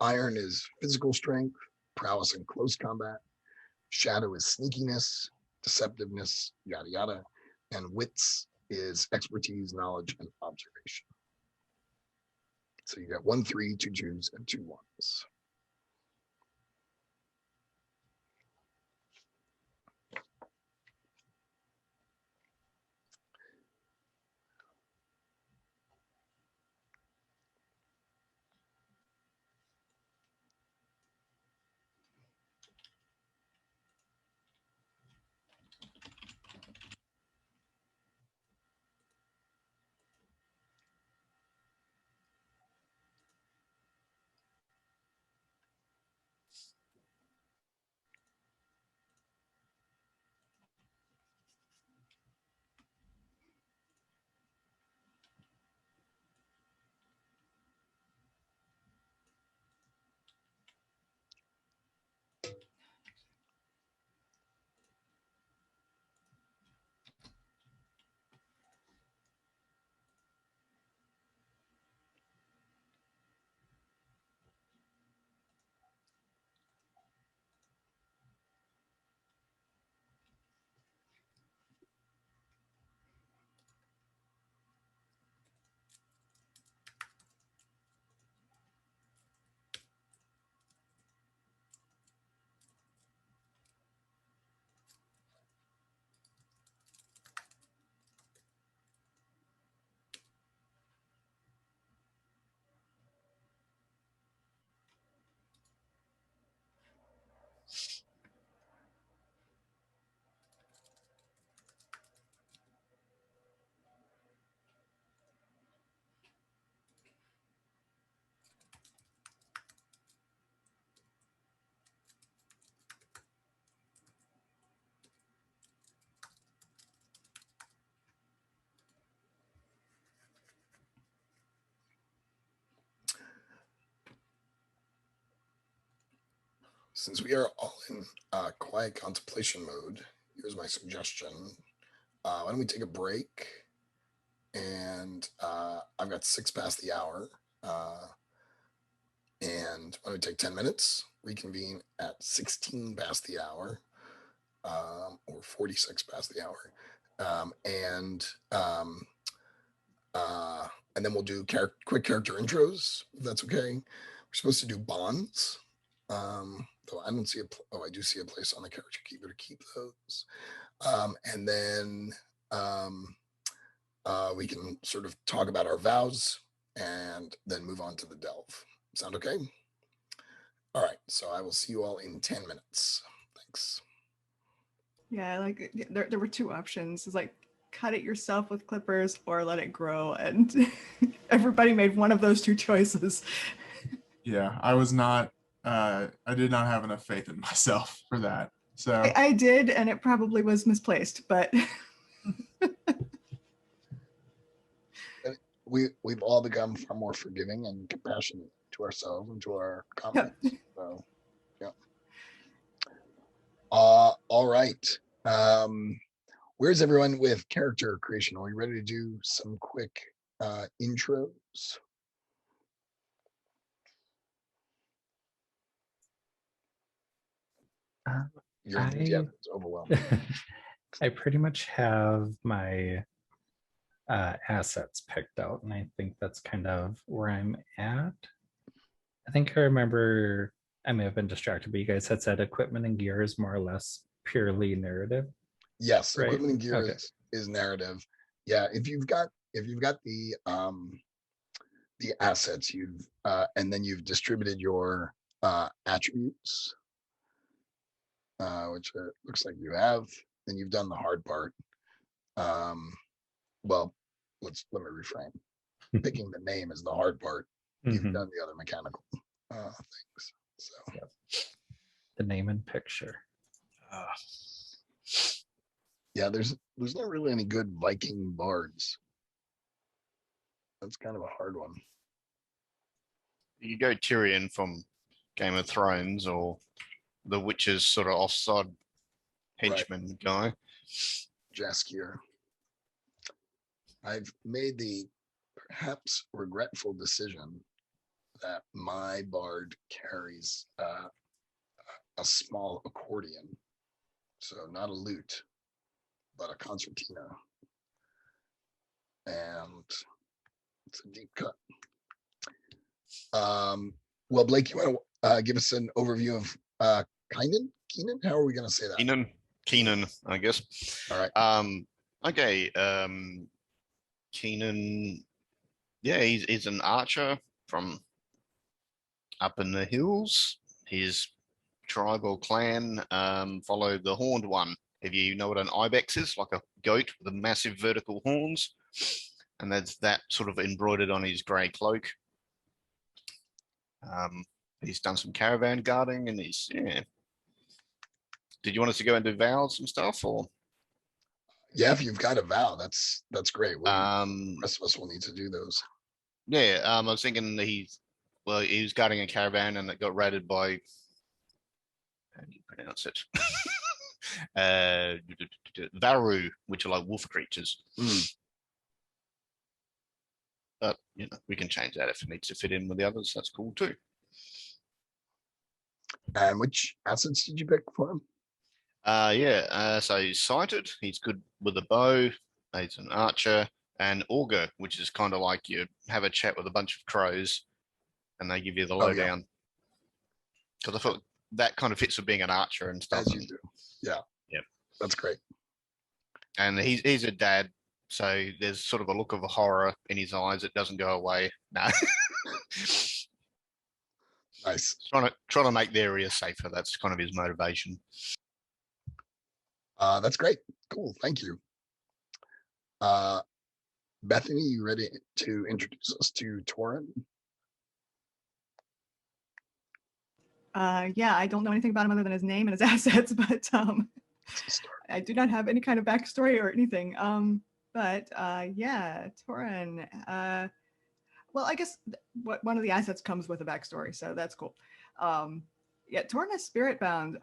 Iron is physical strength, prowess, and close combat. Shadow is sneakiness, deceptiveness, yada yada. And wits is expertise, knowledge, and observation. So you got 1, 3, 2 2s, and 2 1s. Since we are all in quiet contemplation mode, here's my suggestion. Why don't we take a break? And I've got 6 past the hour. And why don't we take 10 minutes, reconvene at 16 past the hour, or 46 past the hour. and then we'll do quick character intros, if that's okay. We're supposed to do bonds. Though I don't see I do see a place on the character keeper to keep those. And then we can sort of talk about our vows and then move on to the delve. Sound okay? All right, so I will see you all in 10 minutes. Thanks. Yeah, like there were two options. It's like cut it yourself with clippers or let it grow, and everybody made one of those two choices. Yeah, I was not. I did not have enough faith in myself for that. So I did, and it probably was misplaced, but we've all become far more forgiving and compassionate to ourselves and to our comments. Yep. So, yeah. All right. Where's everyone with character creation? Are we ready to do some quick intros? Your enthusiasm is overwhelming. I pretty much have my assets picked out, and I think that's kind of where I'm at. I think I remember, I may have been distracted, but you guys had said equipment and gear is more or less purely narrative. Yes, Right. equipment and gear Okay. is narrative. Yeah, if you've got the assets, you've and then you've distributed your attributes, which looks like you have, then you've done the hard part. Well, let me reframe. Picking the name is the hard part. You've Mhm. done the other mechanical things. So The name and picture. yeah, there's not really any good Viking bards. That's kind of a hard one. You go Tyrion from Game of Thrones or the Witcher's sort of offside henchman guy. Jaskier. I've made the perhaps regretful decision that my bard carries a small accordion, so not a lute, but a concertina, and it's a deep cut. Well, Blake, you want to give us an overview of Keenan? How are we going to say that? Keenan, I guess. All right. Okay. Keenan, yeah, he's an archer from up in the hills. His tribal clan followed the horned one. If you know what an ibex is, like a goat with massive vertical horns, and that's that sort of embroidered on his grey cloak. He's done some caravan guarding, and he's Did you want us to go into vows and stuff, or? Yeah, if you've got a vow, that's great. The rest of us will need to do those. Yeah, I was thinking he was guarding a caravan and it got raided by, how do you pronounce it? Varu, which are like wolf creatures. But we can change that if it needs to fit in with the others. That's cool too. And which assets did you pick for him? So he's sighted. He's good with a bow. He's an archer. And augur, which is kind of like you have a chat with a bunch of crows and they give you the lowdown. Because I thought that kind of fits with being an archer and stuff. As you do. Yeah. Yeah. That's great. And he's a dad, so there's sort of a look of horror in his eyes that doesn't go away. No. Nice. Trying to make the area safer. That's kind of his motivation. That's great. Cool. Thank you. Bethany, you ready to introduce us to Torin? Yeah, I don't know anything about him other than his name and his assets, but I do not have any kind of backstory or anything. Yeah, Torin. Well, I guess one of the assets comes with a backstory, so that's cool. Yeah, Torin is spirit bound,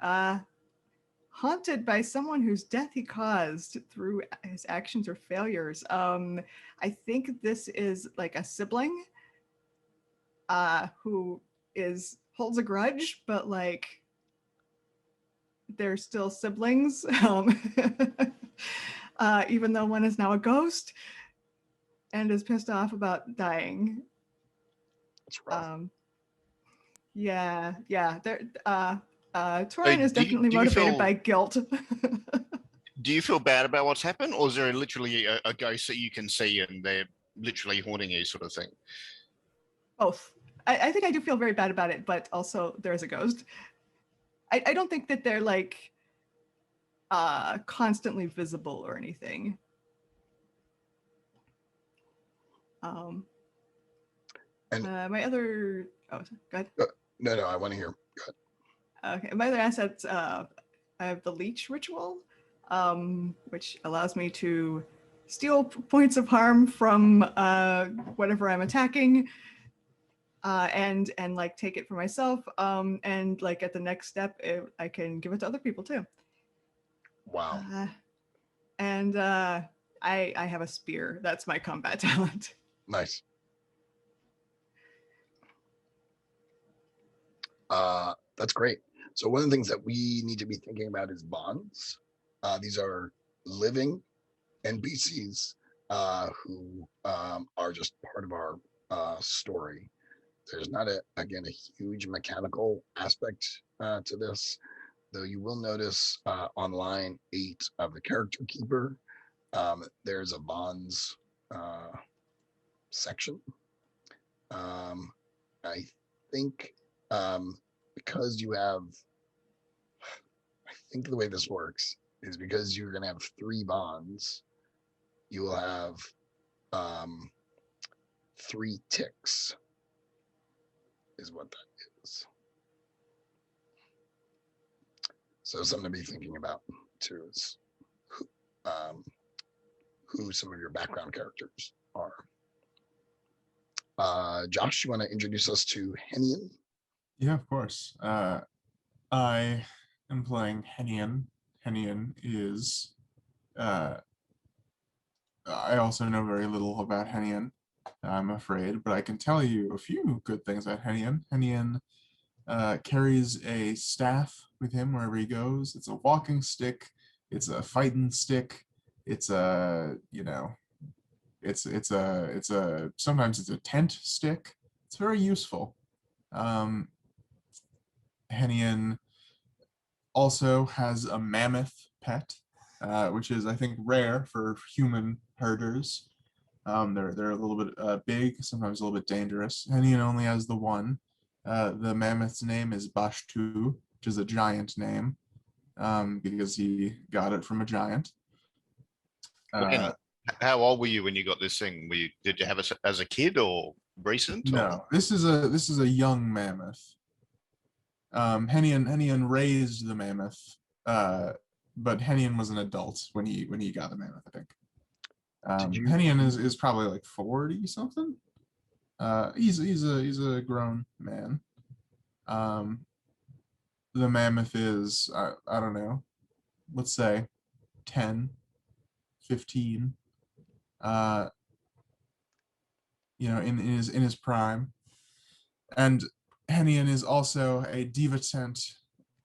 haunted by someone whose death he caused through his actions or failures. I think this is like a sibling who holds a grudge, but like they're still siblings. even though one is now a ghost and is pissed off about dying. That's rough. Yeah. So Torin is definitely motivated by guilt. do you feel bad about what's happened, or is there literally a ghost that you can see and they're literally haunting you, sort of thing? Both. I think I do feel very bad about it, but also there is a ghost. I don't think that they're like constantly visible or anything. And my other go ahead. no, I want to hear. Okay, my other assets, I have the leech ritual, which allows me to steal points of harm from whatever I'm attacking, and like take it for myself, and like at the next step, I can give it to other people too. Wow. And I have a spear. That's my combat talent. Nice. That's great. So one of the things that we need to be thinking about is bonds. These are living NPCs who are just part of our story. There's not again a huge mechanical aspect to this, though you will notice on line 8 of the character keeper, there's a bonds section. I think because you have, I think the way this works is because you're going to have 3 bonds, you will have 3 ticks, is what that is. So something to be thinking about too is who some of your background characters are. Josh, you want to introduce us to Henian? Yeah, of course. I am playing Henian. Henian is. I also know very little about Henian, I'm afraid, but I can tell you a few good things about Henian. Henian carries a staff with him wherever he goes. It's a walking stick. It's a fighting stick. It's a, it's a sometimes it's a tent stick. It's very useful. Henian also has a mammoth pet, which is, I think, rare for human herders. They're a little bit big, sometimes a little bit dangerous. Henian only has the one. The mammoth's name is Bashtu, which is a giant name, because he got it from a giant. And how old were you when you got this thing? Did you have it as a kid or recent? No, or? this is a young mammoth. Henian raised the mammoth, but Henian was an adult when he got the mammoth, I think. Henian is probably like 40 something. He's a grown man. The mammoth is I don't know, let's say 10, 15. In his prime. And Henian is also a devatant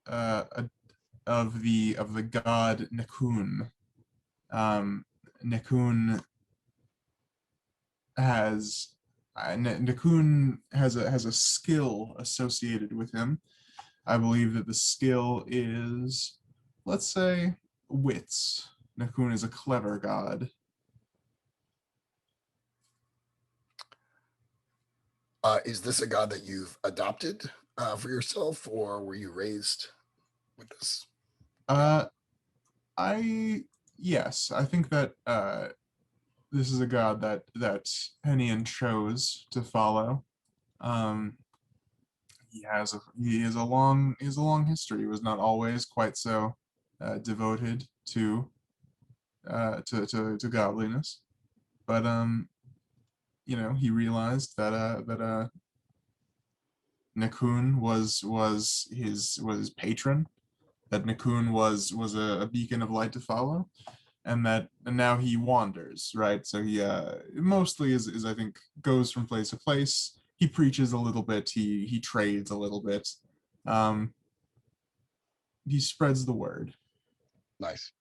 of the god Nekun. Nekun has Nekun has a skill associated with him. I believe that the skill is, let's say, wits. Nekun is a clever god. Is this a god that you've adopted for yourself, or were you raised with this? Yes, I think that this is a god that Henian chose to follow. He has a long history. He was not always quite so devoted to godliness, but he realized that Nekun was his patron, that Nekun was a beacon of light to follow, and now he wanders, right? So he mostly is I think goes from place to place. He preaches a little bit. He trades a little bit. He spreads the word. Nice.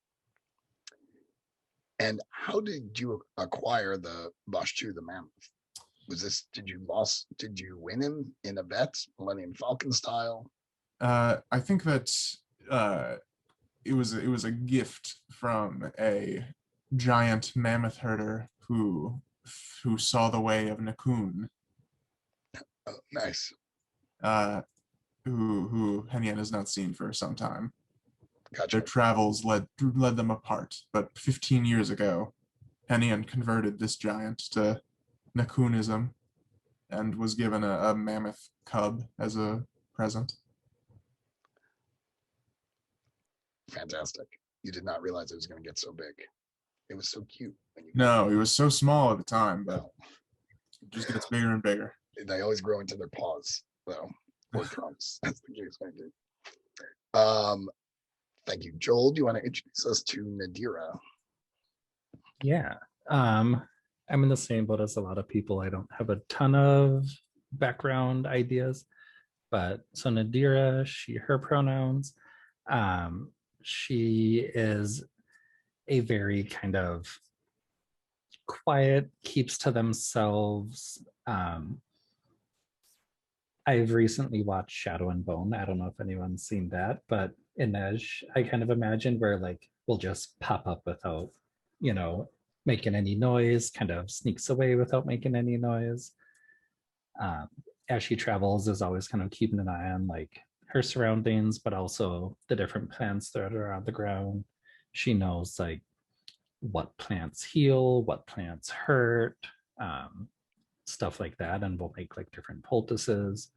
And how did you acquire the Bashu, the mammoth? Did you win him in a bet, Millennium Falcon style? I think that it was a gift from a giant mammoth herder who saw the way of Nakun, Oh, nice. who Henyan has not seen for some time. Gotcha. Their travels led them apart, but 15 years ago, Henyan converted this giant to Nakunism and was given a mammoth cub as a present. Fantastic. You did not realize it was going to get so big. It was so cute. When you No, he was so small at the time, but No, it just gets bigger and bigger. they always grow into their paws, though, or trunks. That's the case. Thank you. Joel, do you want to introduce us to Nadira? Yeah. I'm in the same boat as a lot of people. I don't have a ton of background ideas, but so Nadira, her pronouns. She is a very kind of quiet, keeps to themselves. I've recently watched Shadow and Bone. I don't know if anyone's seen that, but Inej, I kind of imagine where like will just pop up without, making any noise, kind of sneaks away without making any noise. As she travels, is always kind of keeping an eye on like her surroundings, but also the different plants that are on the ground. She knows like what plants heal, what plants hurt, stuff like that, and will make like different poultices.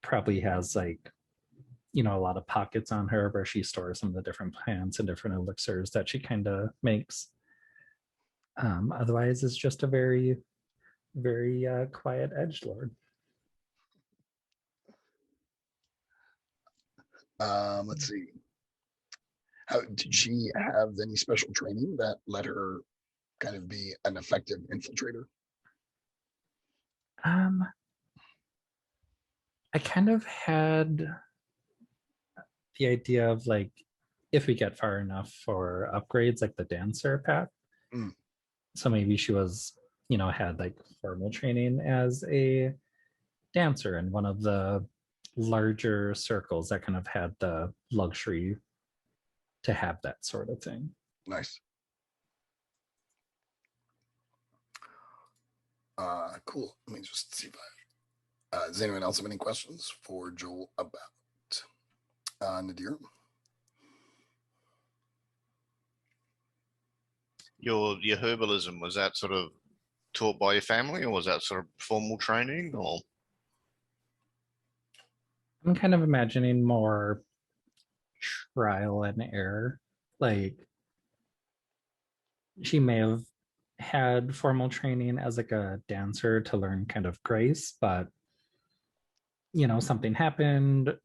Probably has like a lot of pockets on her where she stores some of the different plants and different elixirs that she kind of makes. Otherwise, it's just a very, very quiet edgelord. Let's see. How did she have any special training that let her kind of be an effective infiltrator? I kind of had the idea of like if we get far enough for upgrades, like the dancer path. Mm. So maybe she was, had like formal training as a dancer in one of the larger circles that kind of had the luxury to have that sort of thing. Nice. Cool. Let me just see if does anyone else have any questions for Joel about Nadir? Your herbalism, was that sort of taught by your family, or was that sort of formal training, or? I'm kind of imagining more trial and error. Like she may have had formal training as like a dancer to learn kind of grace, but something happened,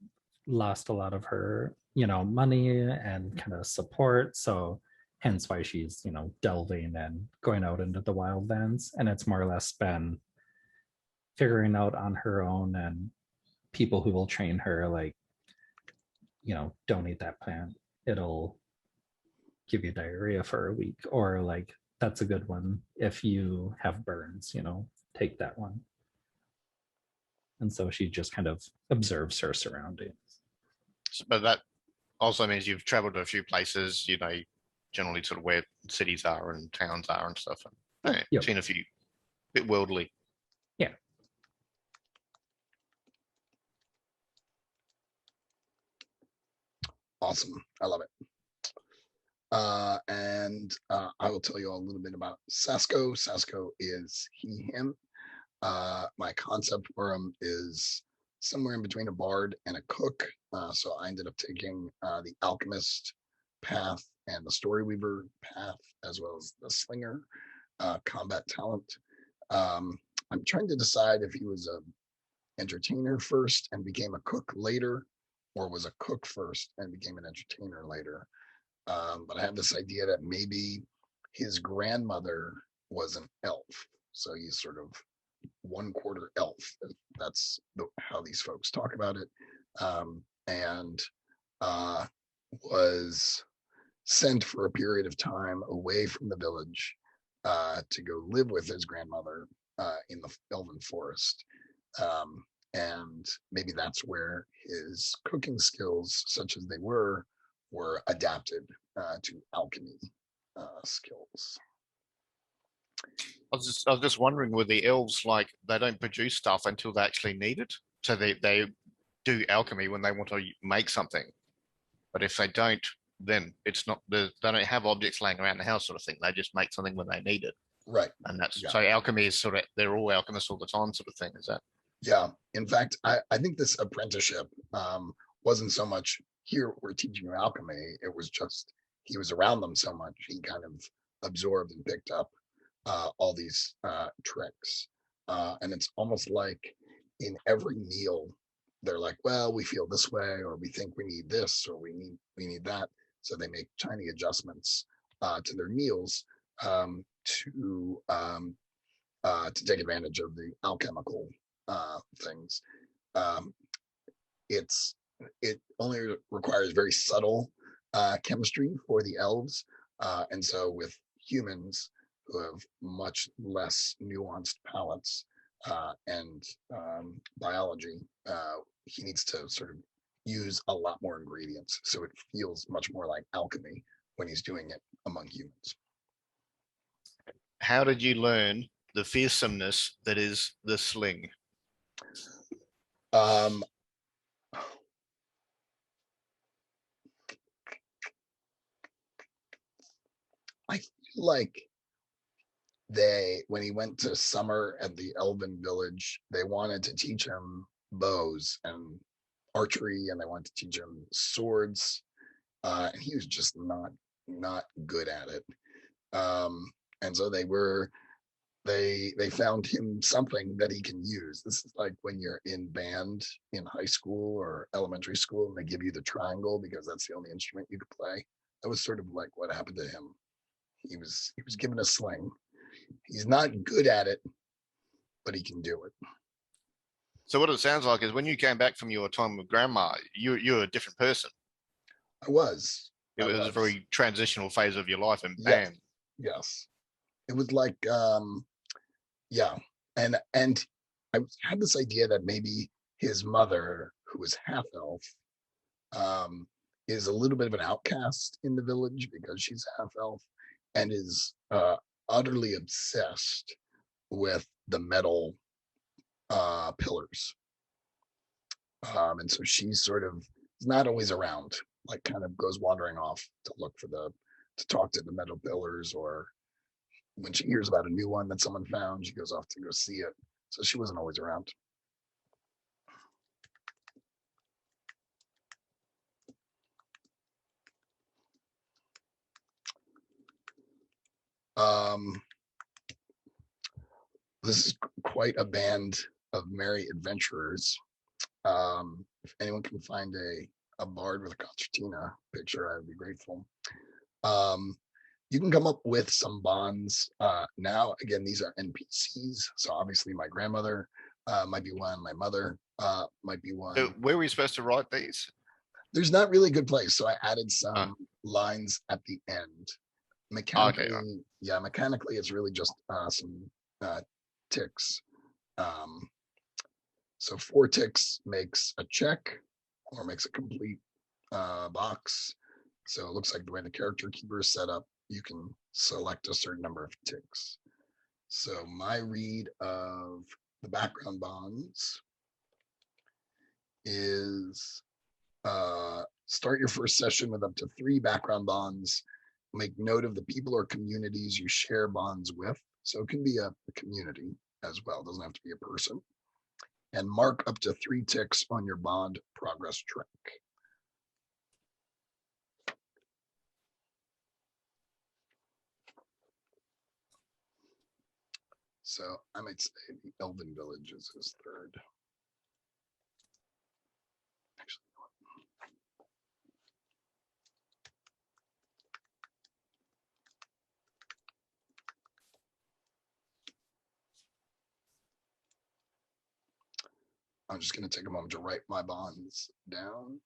lost a lot of her, money and kind of support. So hence why she's, delving and going out into the wildlands. And it's more or less been figuring out on her own, and people who will train her, like, don't eat that plant. It'll give you diarrhea for a week. Or like, that's a good one. If you have burns, take that one. And so she just kind of observes her surroundings. But that also means you've traveled to a few places, generally sort of where cities are and towns are and stuff. And Yep. Seen a few, bit worldly. Yeah. Awesome. I love it. And I will tell you all a little bit about Sasko. Sasko is he, him. My concept for him is somewhere in between a bard and a cook. So I ended up taking the alchemist path and the story weaver path, as well as the slinger combat talent. I'm trying to decide if he was a entertainer first and became a cook later, or was a cook first and became an entertainer later. But I have this idea that maybe his grandmother was an elf. So he's sort of 1/4 elf. That's how these folks talk about it. And was sent for a period of time away from the village to go live with his grandmother in the elven forest. And maybe that's where his cooking skills, such as they were adapted to alchemy skills. I was just wondering, were the elves like they don't produce stuff until they actually need it? So they do alchemy when they want to make something. But if they don't, then it's not they don't have objects laying around the house sort of thing. They just make something when they need it. Right. And that's Yeah. so alchemy is sort of they're all alchemists all the time sort of thing, is that? Yeah. In fact, I think this apprenticeship wasn't so much here we're teaching you alchemy. It was just he was around them so much he kind of absorbed and picked up all these tricks. And it's almost like in every meal, they're like, well, we feel this way, or we think we need this, or we need that. So they make tiny adjustments to their meals to take advantage of the alchemical things. It only requires very subtle chemistry for the elves, and so with humans who have much less nuanced palates and biology, he needs to sort of use a lot more ingredients, so it feels much more like alchemy when he's doing it among humans. How did you learn the fearsomeness that is the sling? Um, I feel like when he went to summer at the elven village, they wanted to teach him bows and archery, and they wanted to teach him swords, and he was just not good at it. And so they found him something that he can use. This is like when you're in band in high school or elementary school and they give you the triangle because that's the only instrument you could play. That was sort of like what happened to him. He was given a sling. He's not good at it, but he can do it. So what it sounds like is when you came back from your time with grandma, you're a different person. I was. It was a very transitional phase of your life, and Yes. bam. Yes. It was like yeah. And I had this idea that maybe his mother, who was half elf, is a little bit of an outcast in the village because she's half elf and is utterly obsessed with the metal pillars. And so she sort of is not always around, like kind of goes wandering off to talk to the metal pillars, or when she hears about a new one that someone found, she goes off to go see it. So she wasn't always around. This is quite a band of merry adventurers. If anyone can find a bard with a concertina picture, I would be grateful. You can come up with some bonds. Now, again, these are NPCs. So obviously my grandmother might be one, my mother might be one. So where were you supposed to write these? There's not really a good place. So I added some lines at the end. Mechanically, mechanically, it's really just some ticks. So 4 ticks makes a check or makes a complete box. So it looks like the way the character keeper is set up, you can select a certain number of ticks. So my read of the background bonds is start your first session with up to 3 background bonds. Make note of the people or communities you share bonds with. So it can be a community as well. It doesn't have to be a person. And mark up to 3 ticks on your bond progress track. So I might say the Elven Village is his 3rd. Actually, I'm just going to take a moment to write my bonds down.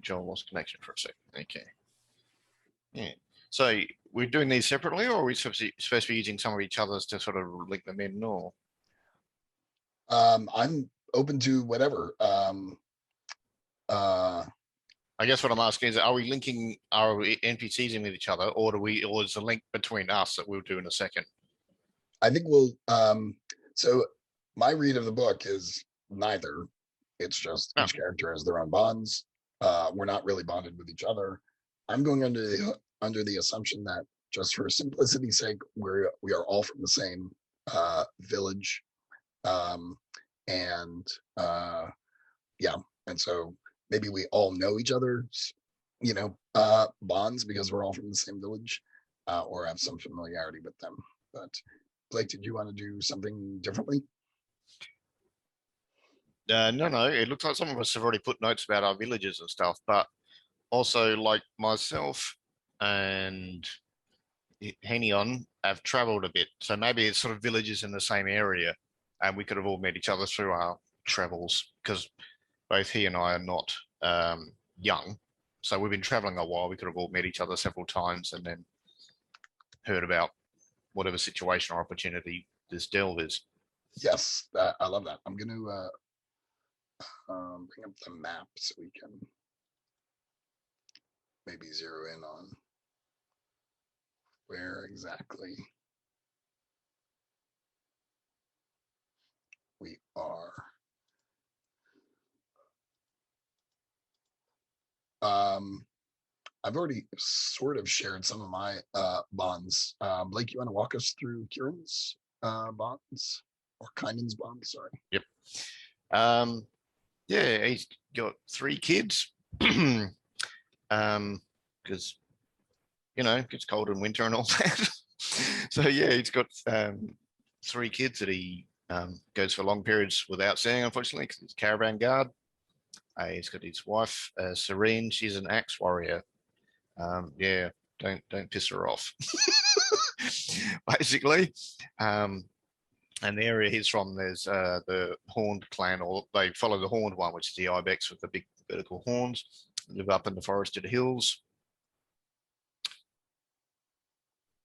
Joel lost connection for a second. Okay. Yeah. So we're doing these separately, or are we supposed to be using some of each other's to sort of link them in? Or I'm open to whatever. I guess what I'm asking is, are we linking our NPCs in with each other, or or is the link between us that we'll do in a second? I think we'll. So my read of the book is neither. It's just each character has their own bonds. We're not really bonded with each other. I'm going under the assumption that just for simplicity's sake, we are all from the same village, and yeah, and so maybe we all know each other's, bonds because we're all from the same village, or have some familiarity with them. But Blake, did you want to do something differently? No. It looks like some of us have already put notes about our villages and stuff, but also like myself and Henion have traveled a bit, so maybe it's sort of villages in the same area, and we could have all met each other through our travels because both he and I are not young, so we've been traveling a while. We could have all met each other several times and then heard about whatever situation or opportunity this delve is. Yes, I love that. I'm going to bring up the map so we can maybe zero in on where exactly we are. I've already sort of shared some of my bonds. Blake, you want to walk us through Kieran's bonds or Kyman's bonds? Sorry. Yep. Yeah, he's got 3 kids. Because it gets cold in winter and all that. So yeah, he's got 3 kids that he goes for long periods without seeing, unfortunately, because he's caravan guard. He's got his wife, Serene. She's an axe warrior. Yeah, don't piss her off. Basically, and the area he's from, there's the Horned clan, or they follow the Horned one, which is the ibex with the big vertical horns. Live up in the forested hills.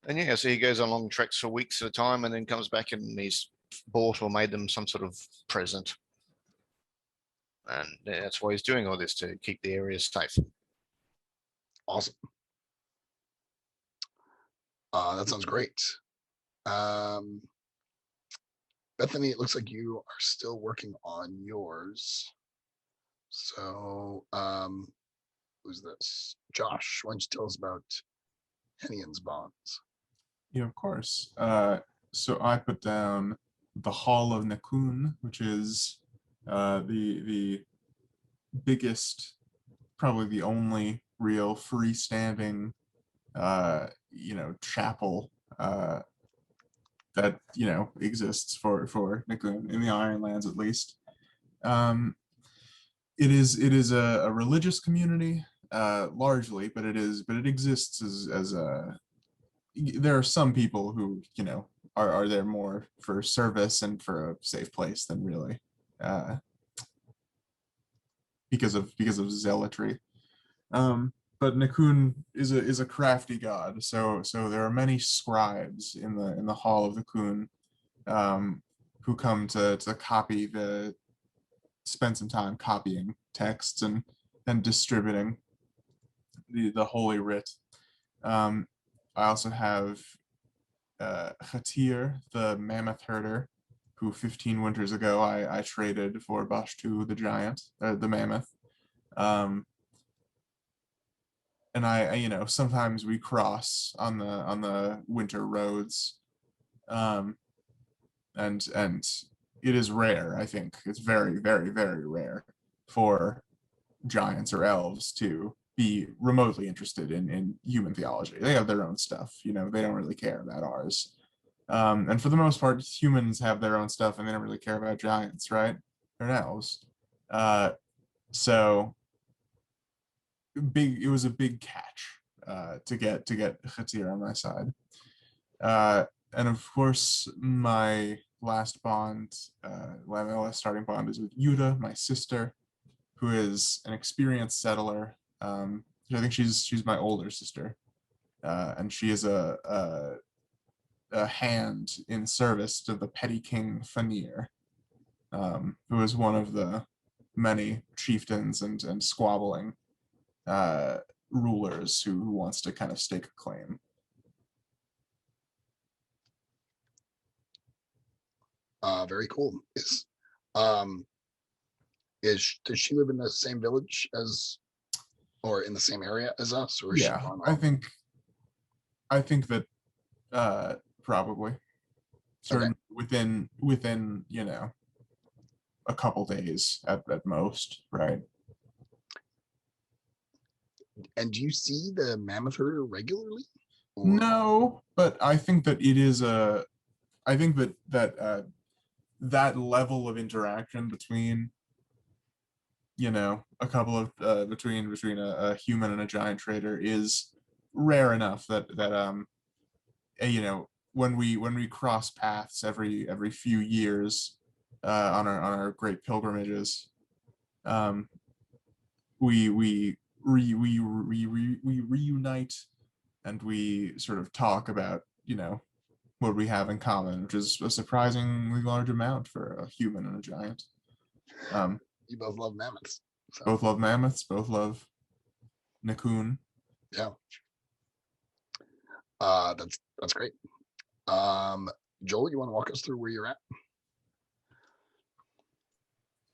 And yeah, so he goes on long treks for weeks at a time and then comes back and he's bought or made them some sort of present. And that's why he's doing all this, to keep the area safe. Awesome. That sounds great. Bethany, it looks like you are still working on yours. So, who's this? Josh, why don't you tell us about Henion's bonds? Yeah, of course. So I put down the Hall of Nakun, which is the biggest, probably the only real freestanding, chapel that exists for Nakun in the Ironlands, at least. It is a religious community, largely, but it exists as a. There are some people who are there more for service and for a safe place than really because of zealotry. But Nakun is a crafty god, so there are many scribes in the Hall of Nakun who come to spend some time copying texts and distributing the Holy Writ. I also have Khatir, the mammoth herder, who 15 winters ago I traded for Bashtu the giant, the mammoth. And I sometimes we cross on the winter roads, and it is rare. I think it's very, very, very rare for giants or elves to be remotely interested in human theology. They have their own stuff, they don't really care about ours. And for the most part, humans have their own stuff and they don't really care about giants, right? Or elves. So it was a big catch to get Khatir on my side. And of course, my last bond, my last starting bond is with Yuda, my sister, who is an experienced settler, I think she's my older sister, and she is a hand in service to the petty king Fanir, who is one of the many chieftains and squabbling rulers who wants to kind of stake a claim. Very cool. Does she live in the same village as, or in the same area as us, or is she Yeah, far I along? think that probably certain within a couple days at most, right? And do you see the mammoth herder regularly? Or No, but I think that it is I think that level of interaction between a couple of between a human and a giant trader is rare enough that when we cross paths every few years on our great pilgrimages, um, we reunite and we sort of talk about what we have in common, which is a surprisingly large amount for a human and a giant. you both love mammoths. So. Both love mammoths, both love Nikun. Yeah. That's great. Joel, you want to walk us through where you're at?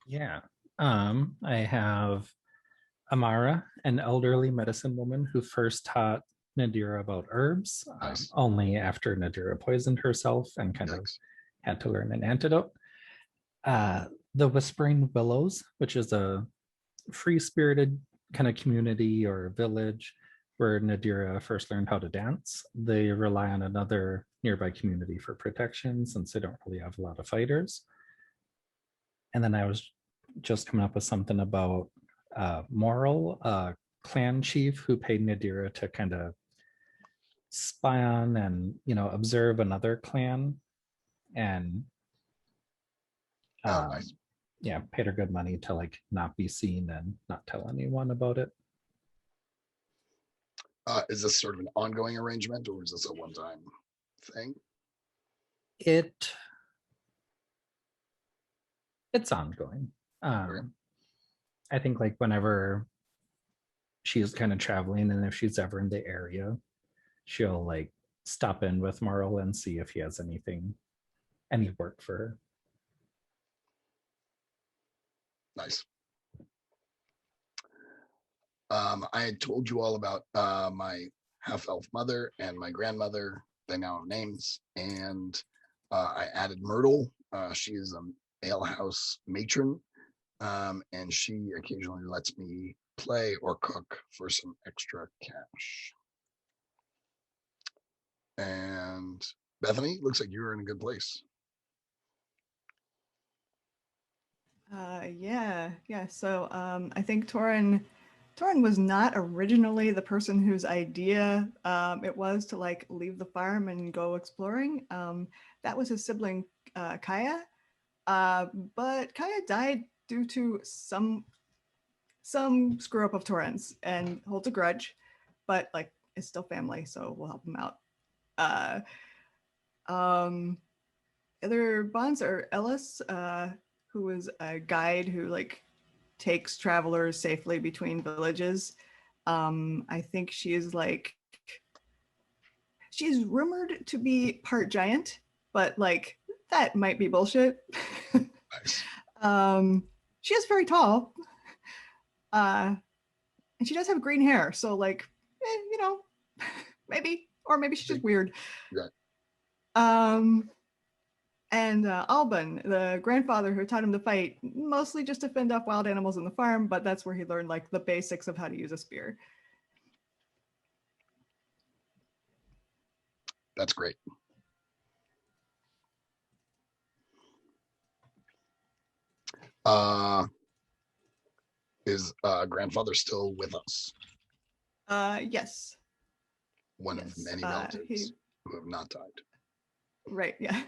Yeah. I have Amara, an elderly medicine woman who first taught Nadira about herbs, Nice. only after Nadira poisoned herself and kind of had to learn an antidote. The Whispering Willows, which is a free-spirited kind of community or village where Nadira first learned how to dance. They rely on another nearby community for protection since they don't really have a lot of fighters. And then I was just coming up with something about Moral, clan chief who paid Nadira to kind of spy on and observe another clan, and Nice. yeah, paid her good money to like not be seen and not tell anyone about it. Is this sort of an ongoing arrangement, or is this a one-time thing? It's ongoing. I think like whenever she's kind of traveling, and if she's ever in the area, she'll like stop in with Marl and see if he has any work for her. Nice. I had told you all about my half-elf mother and my grandmother. They now have names, and I added Myrtle. She is an alehouse matron, and she occasionally lets me play or cook for some extra cash. And Bethany, looks like you're in a good place. Yeah. So I think Torin was not originally the person whose idea it was to like leave the farm and go exploring. That was his sibling Kaya, but Kaya died due to some screw up of Torin's and holds a grudge, but like it's still family, so we'll help him out. Other bonds are Ellis, who is a guide who like takes travelers safely between villages. I think she's rumored to be part giant, but like that might be bullshit. Nice. She is very tall, and she does have green hair, so like maybe, or maybe she's just weird. Yeah. And Alban, the grandfather who taught him to fight, mostly just to fend off wild animals on the farm, but that's where he learned like the basics of how to use a spear. That's great. Is grandfather still with us? Yes. One of many relatives who have not died. Right, yeah.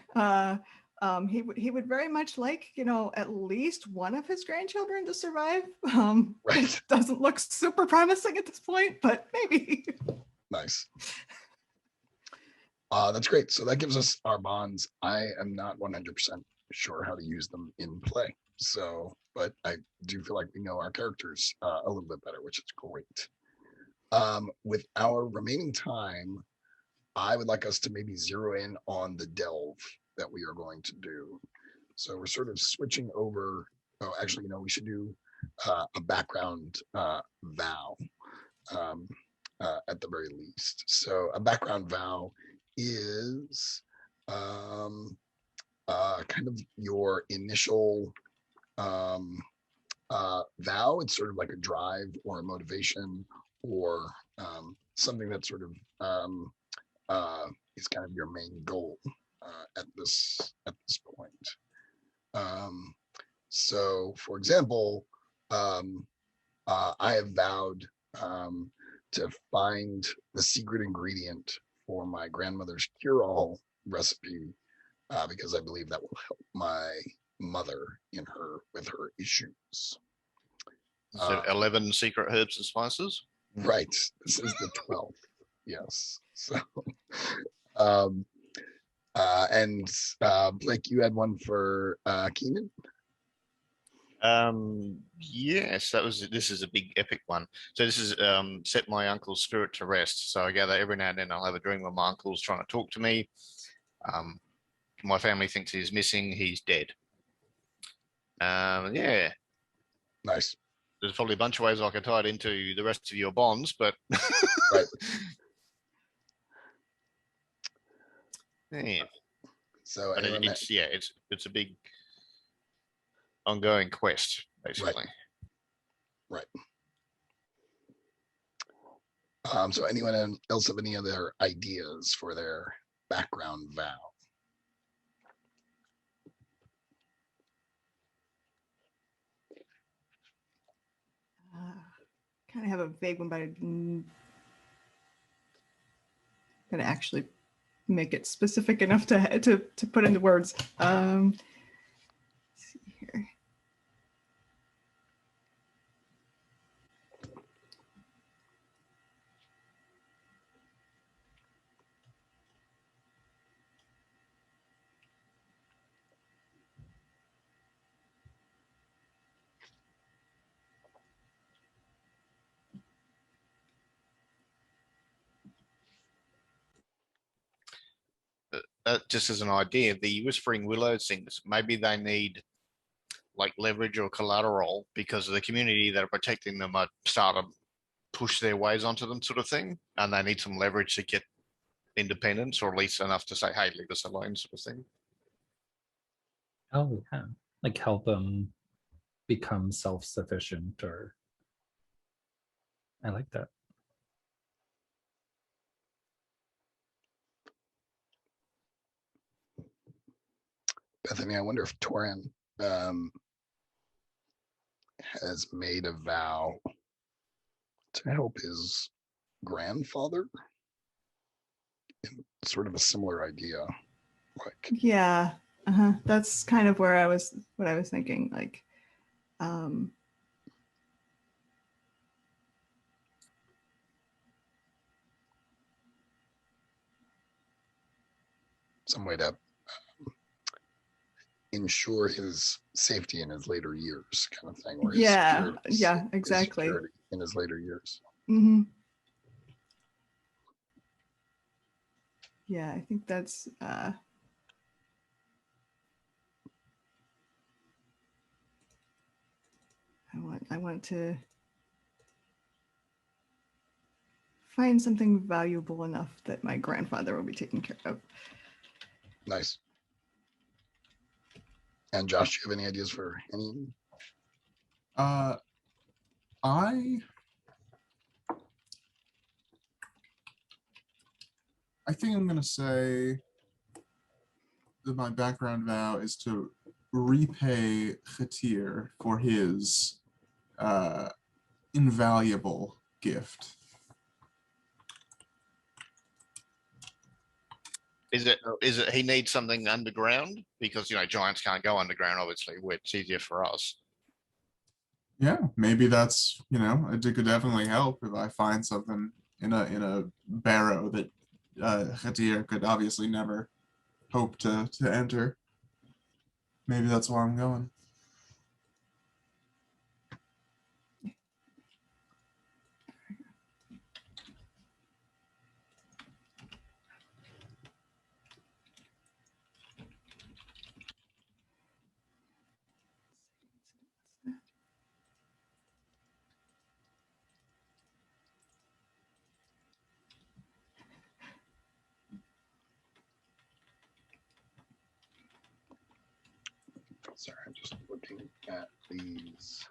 He would very much like, at least one of his grandchildren to survive. Right. It doesn't look super promising at this point, but maybe. Nice. That's great. So that gives us our bonds. I am not 100% sure how to use them in play. So, but I do feel like we know our characters a little bit better, which is great. With our remaining time, I would like us to maybe zero in on the delve that we are going to do. So we're sort of switching over. Oh, actually, we should do a background vow at the very least. So a background vow is kind of your initial vow. It's sort of like a drive or a motivation or something that sort of is kind of your main goal at this point. So, for example, I have vowed to find the secret ingredient for my grandmother's cure-all recipe because I believe that will help my mother with her issues. So 11 secret herbs and spices. Right. This is the 12th. Yes. So, and Blake, you had one for Keenan. Yes, this is a big epic one. So this is set my uncle's spirit to rest. So I gather every now and then I'll have a dream where my uncle's trying to talk to me. My family thinks he's missing, he's dead. Yeah. Nice. There's probably a bunch of ways I could tie it into the rest of your bonds, but right. Yeah. So but it's a big ongoing quest, basically. Right. So anyone else have any other ideas for their background vow? Kind of have a vague one, but I'm gonna actually make it specific enough to put into words. Let's see here. Just as an idea, the Whispering Willows things, maybe they need like leverage or collateral because of the community that are protecting them are starting to push their ways onto them, sort of thing, and they need some leverage to get independence, or at least enough to say, hey, leave us alone, sort of thing. Oh yeah, like help them become self-sufficient, or I like that. Bethany, I wonder if Torin has made a vow to help his grandfather. Sort of a similar idea. Yeah. That's kind of what I was thinking. Like, some way to ensure his safety in his later years, kind of thing. Or his exactly. His security in his later years. Mm-hmm. Yeah, I think that's. I want to find something valuable enough that my grandfather will be taken care of. Nice. And Josh, do you have any ideas for any? I think I'm gonna say that my background vow is to repay Khatir for his invaluable gift. Is it he needs something underground? Because giants can't go underground, obviously, where it's easier for us. Yeah, maybe that's it could definitely help if I find something in a barrow that Khatir could obviously never hope to enter. Maybe that's where I'm going. Sorry, I'm just looking at these.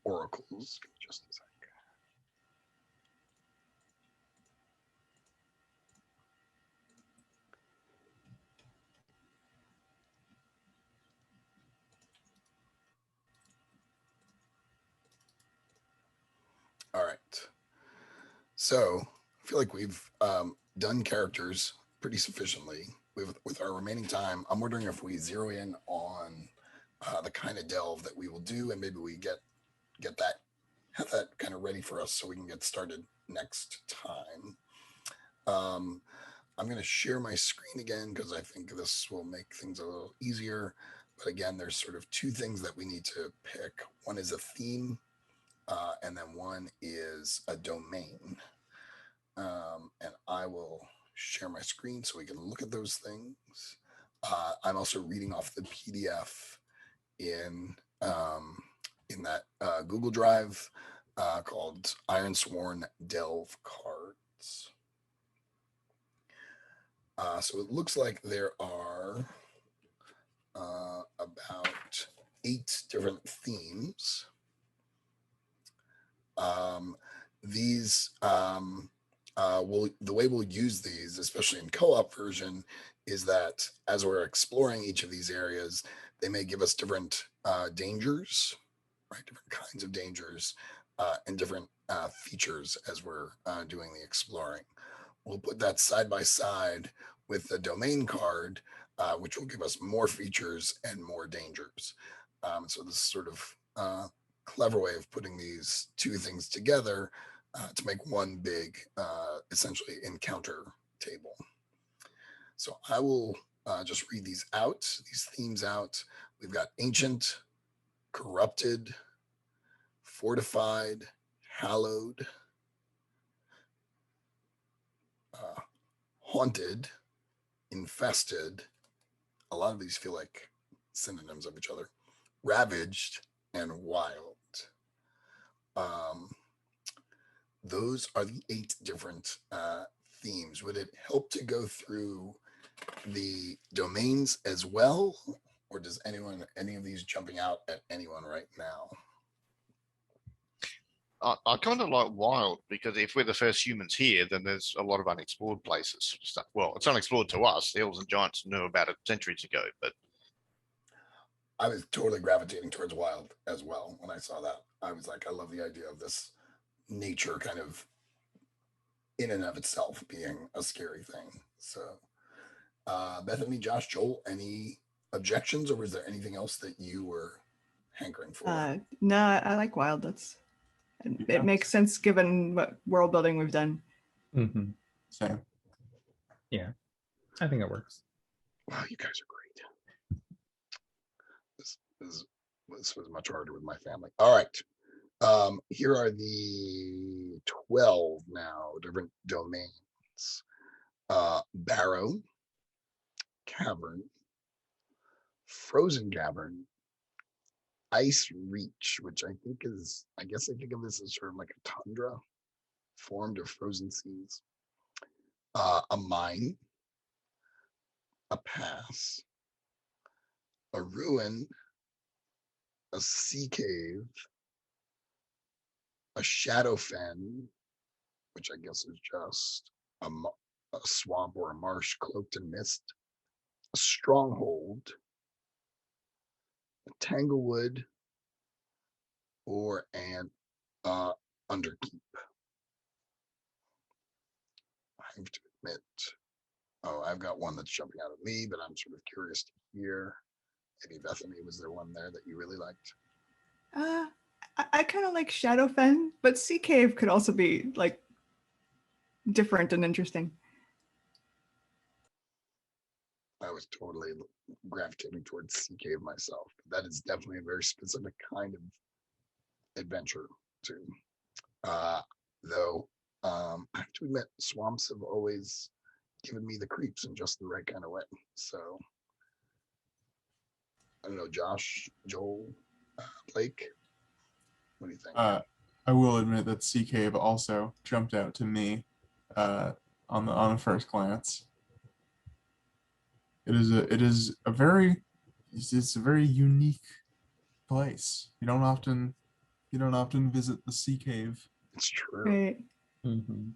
Oracles. Give me just a sec. All right. So I feel like we've done characters pretty sufficiently with our remaining time. I'm wondering if we zero in on the kind of delve that we will do, and maybe we have that kind of ready for us so we can get started next time. I'm going to share my screen again because I think this will make things a little easier. But again, there's sort of two things that we need to pick. One is a theme, and then one is a domain. And I will share my screen so we can look at those things. I'm also reading off the PDF in that Google Drive called Ironsworn Delve Cards. So it looks like there are about 8 different themes. These the way we'll use these, especially in co-op version, is that as we're exploring each of these areas, they may give us different dangers, right? Different kinds of dangers and different features as we're doing the exploring. We'll put that side by side with the domain card, which will give us more features and more dangers. So this is sort of clever way of putting these two things together to make one big, essentially, encounter table. So I will just read these themes out. We've got ancient, corrupted, fortified, hallowed, haunted, infested. A lot of these feel like synonyms of each other. Ravaged and wild. Those are the 8 different themes. Would it help to go through the domains as well? Or does any of these jumping out at anyone right now? I kind of like wild because if we're the first humans here, then there's a lot of unexplored places. Stuff. Well, it's unexplored to us. The elves and giants knew about it centuries ago, but I was totally gravitating towards wild as well when I saw that. I was like, I love the idea of this nature kind of in and of itself being a scary thing. So, Bethany, Josh, Joel, any objections, or was there anything else that you were hankering for? No, I like wild. It makes sense given what world building we've done. Mm-hmm. Same. Yeah, I think it works. Wow, you guys are great. This was much harder with my family. All right. Here are the 12 now different domains. Barrow, cavern, frozen cavern, ice reach, which I guess I think of this as sort of like a tundra formed of frozen seas. A mine, a pass, a ruin, a sea cave, a shadow fen, which I guess is just a swamp or a marsh cloaked in mist, a stronghold, a tanglewood, or an underkeep? I have to admit, I've got one that's jumping out at me, but I'm sort of curious to hear. Maybe Bethany, was there one there that you really liked? I kind of like Shadowfen, but Sea Cave could also be like different and interesting. I was totally gravitating towards Sea Cave myself. That is definitely a very specific kind of adventure too. Though I have to admit, swamps have always given me the creeps in just the right kind of way. So I don't know, Josh, Joel, Blake, what do you think? I will admit that Sea Cave also jumped out to me on the first glance. It's a very unique place. You don't often visit the Sea Cave. It's true. Right. Mm-hmm.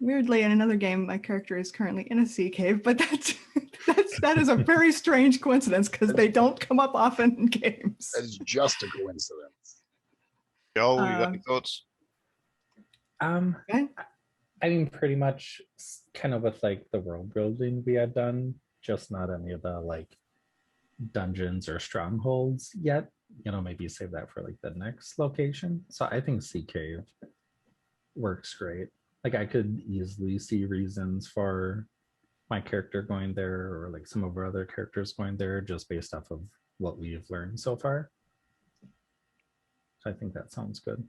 Weirdly, in another game, my character is currently in a sea cave, but that is a very strange coincidence because they don't come up often in games. That is just a coincidence. Joel, you got any thoughts? Okay. I mean, pretty much kind of with like the world building we had done, just not any of the like dungeons or strongholds yet. You know, maybe save that for like the next location. So I think Sea Cave works great. Like I could easily see reasons for my character going there or like some of our other characters going there just based off of what we've learned so far. So I think that sounds good.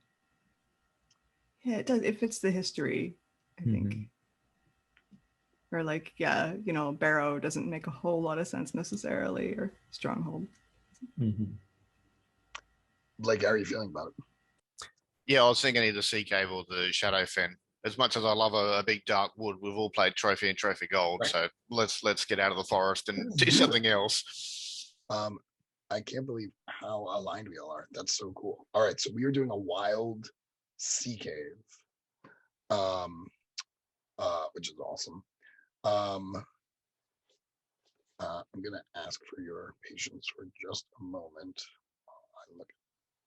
Yeah, it does. It fits the history, I think. Mm-hmm. Or like, yeah, you know, Barrow doesn't make a whole lot of sense necessarily, or Stronghold. Mm-hmm. Blake, how are you feeling about it? Yeah, I was thinking either Sea Cave or the Shadowfen. As much as I love a big dark wood, we've all played Trophy and Trophy Gold, Right. so let's get out of the forest and do something else. I can't believe how aligned we all are. That's so cool. All right, so we are doing a wild sea cave, which is awesome. I'm gonna ask for your patience for just a moment. I look at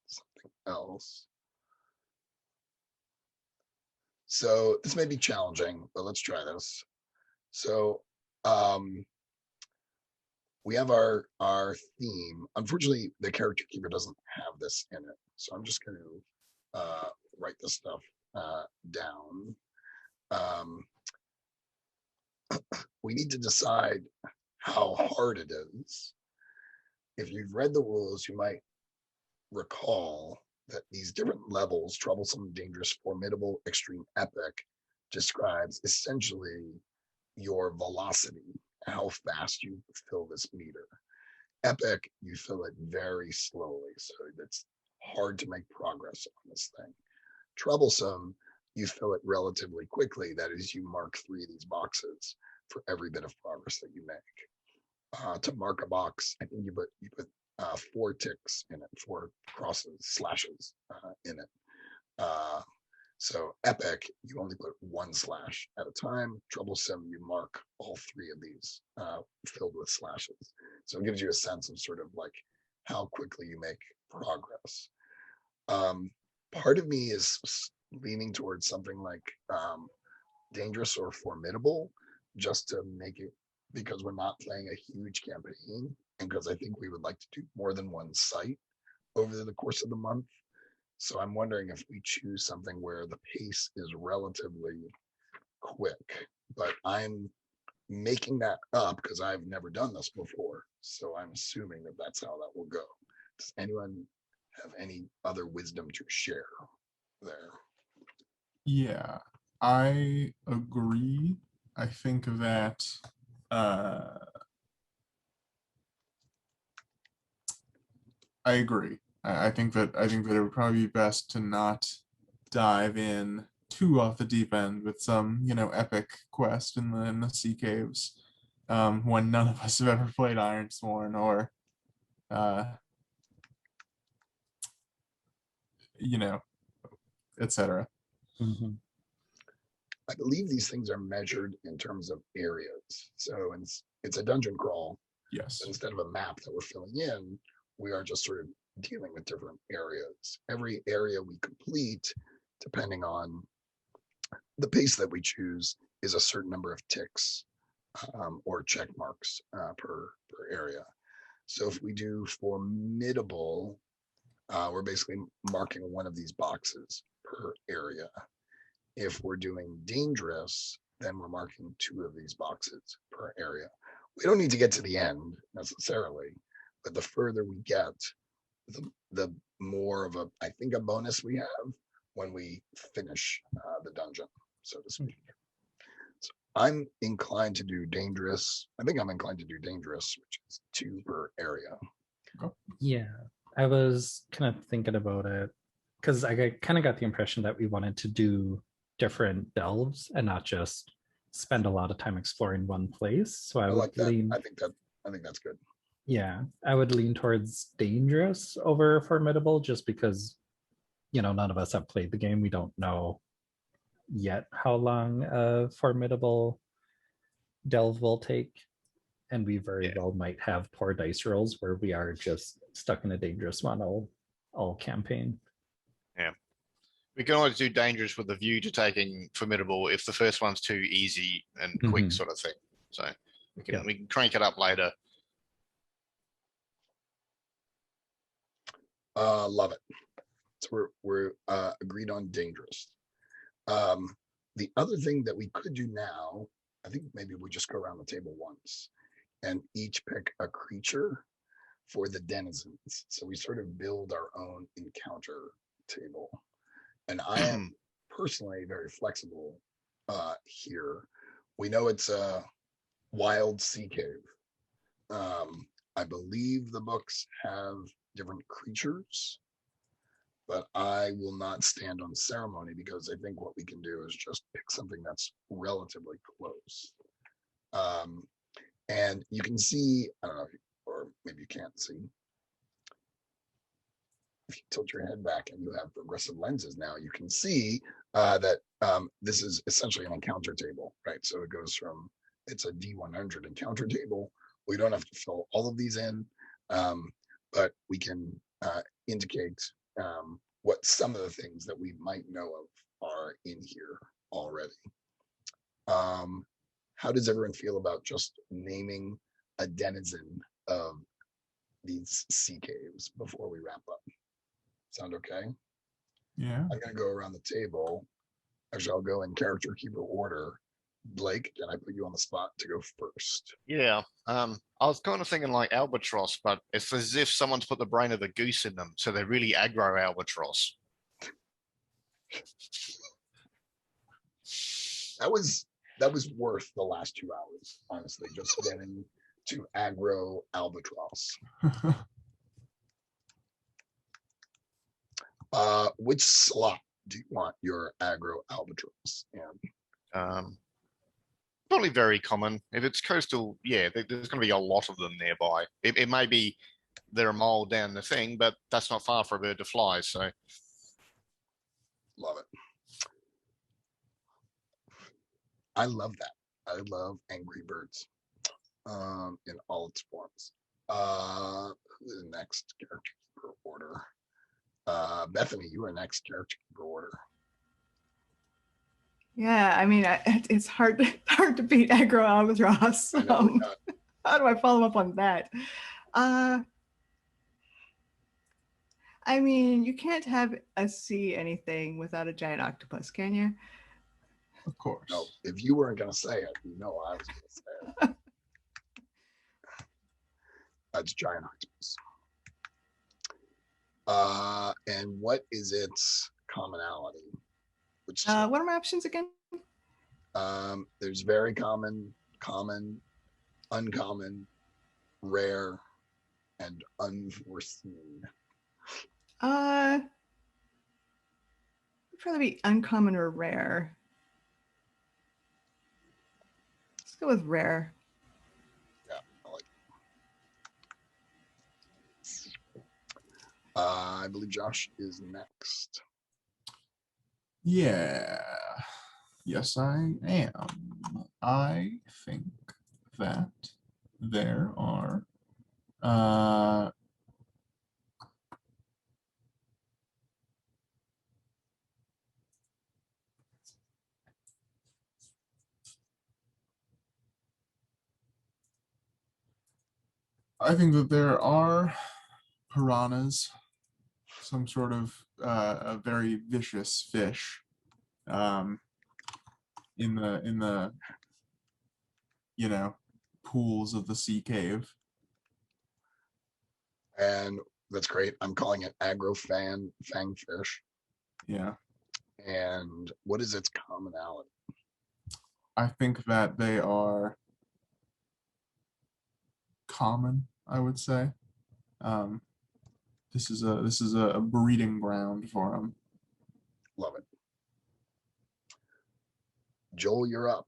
something else. So this may be challenging, but let's try this. So we have our theme. Unfortunately, the character keeper doesn't have this in it, so I'm just going to write this stuff down. We need to decide how hard it is. If you've read the rules, you might recall that these different levels, troublesome, dangerous, formidable, extreme, epic, describes essentially your velocity, how fast you fill this meter. Epic, you fill it very slowly, so it's hard to make progress on this thing. Troublesome, you fill it relatively quickly. That is, you mark 3 of these boxes for every bit of progress that you make. To mark a box, I think you put 4 ticks in it, 4 crosses, slashes in it. So epic, you only put 1 slash at a time. Troublesome, you mark all 3 of these filled with slashes. So it gives you a sense of sort of like how quickly you make progress. Part of me is leaning towards something like dangerous or formidable, just to make it, because we're not playing a huge campaign, and because I think we would like to do more than one site over the course of the month. So I'm wondering if we choose something where the pace is relatively quick, but I'm making that up because I've never done this before. So I'm assuming that that's how that will go. Does anyone have any other wisdom to share there? Yeah, I agree. I think that I agree. I think that it would probably be best to not dive in too off the deep end with some, epic quest in the sea caves, when none of us have ever played Ironsworn or, etc. Mm-hmm. I believe these things are measured in terms of areas. So it's a dungeon crawl. Yes. Instead of a map that we're filling in, we are just sort of dealing with different areas. Every area we complete, depending on the pace that we choose, is a certain number of ticks or check marks per area. So if we do formidable, we're basically marking one of these boxes per area. If we're doing dangerous, then we're marking 2 of these boxes per area. We don't need to get to the end necessarily, but the further we get, the more of I think a bonus we have when we finish the dungeon, so to speak. So I'm inclined to do dangerous. I think I'm inclined to do dangerous, which is 2 per area. Yeah, I was kind of thinking about it because I kind of got the impression that we wanted to do different delves and not just spend a lot of time exploring one place. So I would like that. lean. I think that's good. Yeah, I would lean towards dangerous over formidable, just because none of us have played the game. We don't know yet how long a formidable delve will take, and we very well might have poor dice rolls where we are just stuck in a dangerous one all campaign. Yeah, we can always do dangerous with a view to taking formidable if the first one's too easy and quick, sort of thing. So we can crank it up later. Love it. So we're agreed on dangerous. The other thing that we could do now, I think maybe we just go around the table once and each pick a creature for the denizens. So we sort of build our own encounter table. And I am personally very flexible here. We know it's a wild sea cave. I believe the books have different creatures, but I will not stand on ceremony because I think what we can do is just pick something that's relatively close. And you can see, I don't know, or maybe you can't see. If you tilt your head back and you have progressive lenses now, you can see that this is essentially an encounter table, right? So it goes from, it's a D100 encounter table. We don't have to fill all of these in, but we can indicate what some of the things that we might know of are in here already. How does everyone feel about just naming a denizen of these sea caves before we wrap up? Sound okay? Yeah. I'm going to go around the table. Actually, I'll go in character keeper order. Blake, can I put you on the spot to go first? Yeah. I was kind of thinking like albatross, but it's as if someone's put the brain of a goose in them, so they're really aggro albatross. That was worth the last 2 hours, honestly, just getting to aggro albatross. Which slot do you want your aggro albatross in? Probably very common. If it's coastal, yeah, there's going to be a lot of them nearby. It may be they're a mile down the thing, but that's not far for a bird to fly. So, love it. I love that. I love Angry Birds in all its forms. Who is next? Character keeper order. Bethany, you are next. Character keeper order. Yeah, I mean, it's hard to beat aggro albatross. How do I follow up on that? I mean, you can't have a sea anything without a giant octopus, can you? Of course. No, if you weren't going to say it, you know I was going to say it. That's giant octopus. And what is its commonality? What are my options again? There's very common, common, uncommon, rare, and unforeseen. Would probably be uncommon or rare. Let's go with rare. Yeah, I like it. I believe Josh is next. Yeah. Yes, I am. I think that there are I think that there are piranhas, some sort of a very vicious fish, in the pools of the sea cave. And that's great. I'm calling it fangfish. Yeah, And what is its commonality? I think that they are common, I would say. This is a breeding ground for them. Love it. Joel, you're up.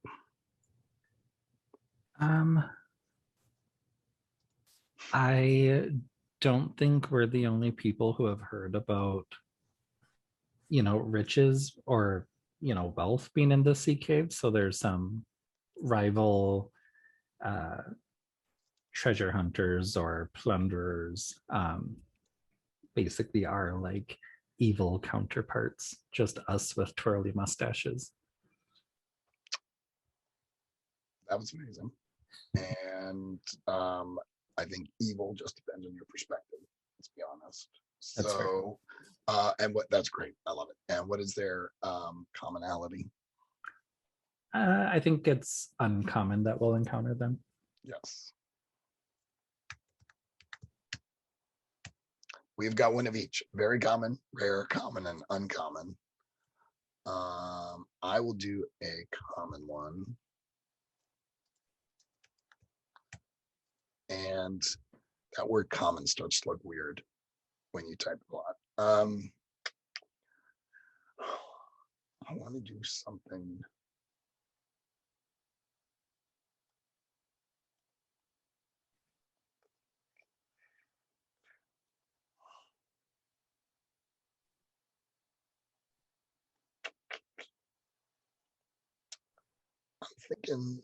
I don't think we're the only people who have heard about, riches or, wealth being in the sea cave. So there's some rival treasure hunters or plunderers, basically are like evil counterparts, just us with twirly mustaches. That was amazing. And I think evil just depends on your perspective, let's be honest. That's fair. So that's great. I love it. And what is their commonality? I think it's uncommon that we'll encounter them. Yes. We've got one of each. Very common, rare, common, and uncommon. I will do a common one. And that word common starts to look weird when you type it a lot. I want to do something. I'm thinking,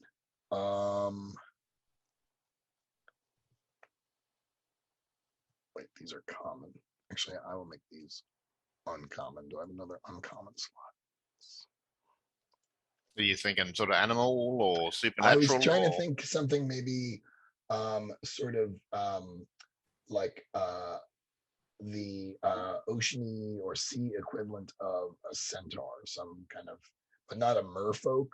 wait, these are common. Actually, I will make these uncommon. Do I have another uncommon slot? Are you thinking sort of animal or I was supernatural? trying to or- think something maybe sort of like the oceany or sea equivalent of a centaur, some kind of, but not a merfolk.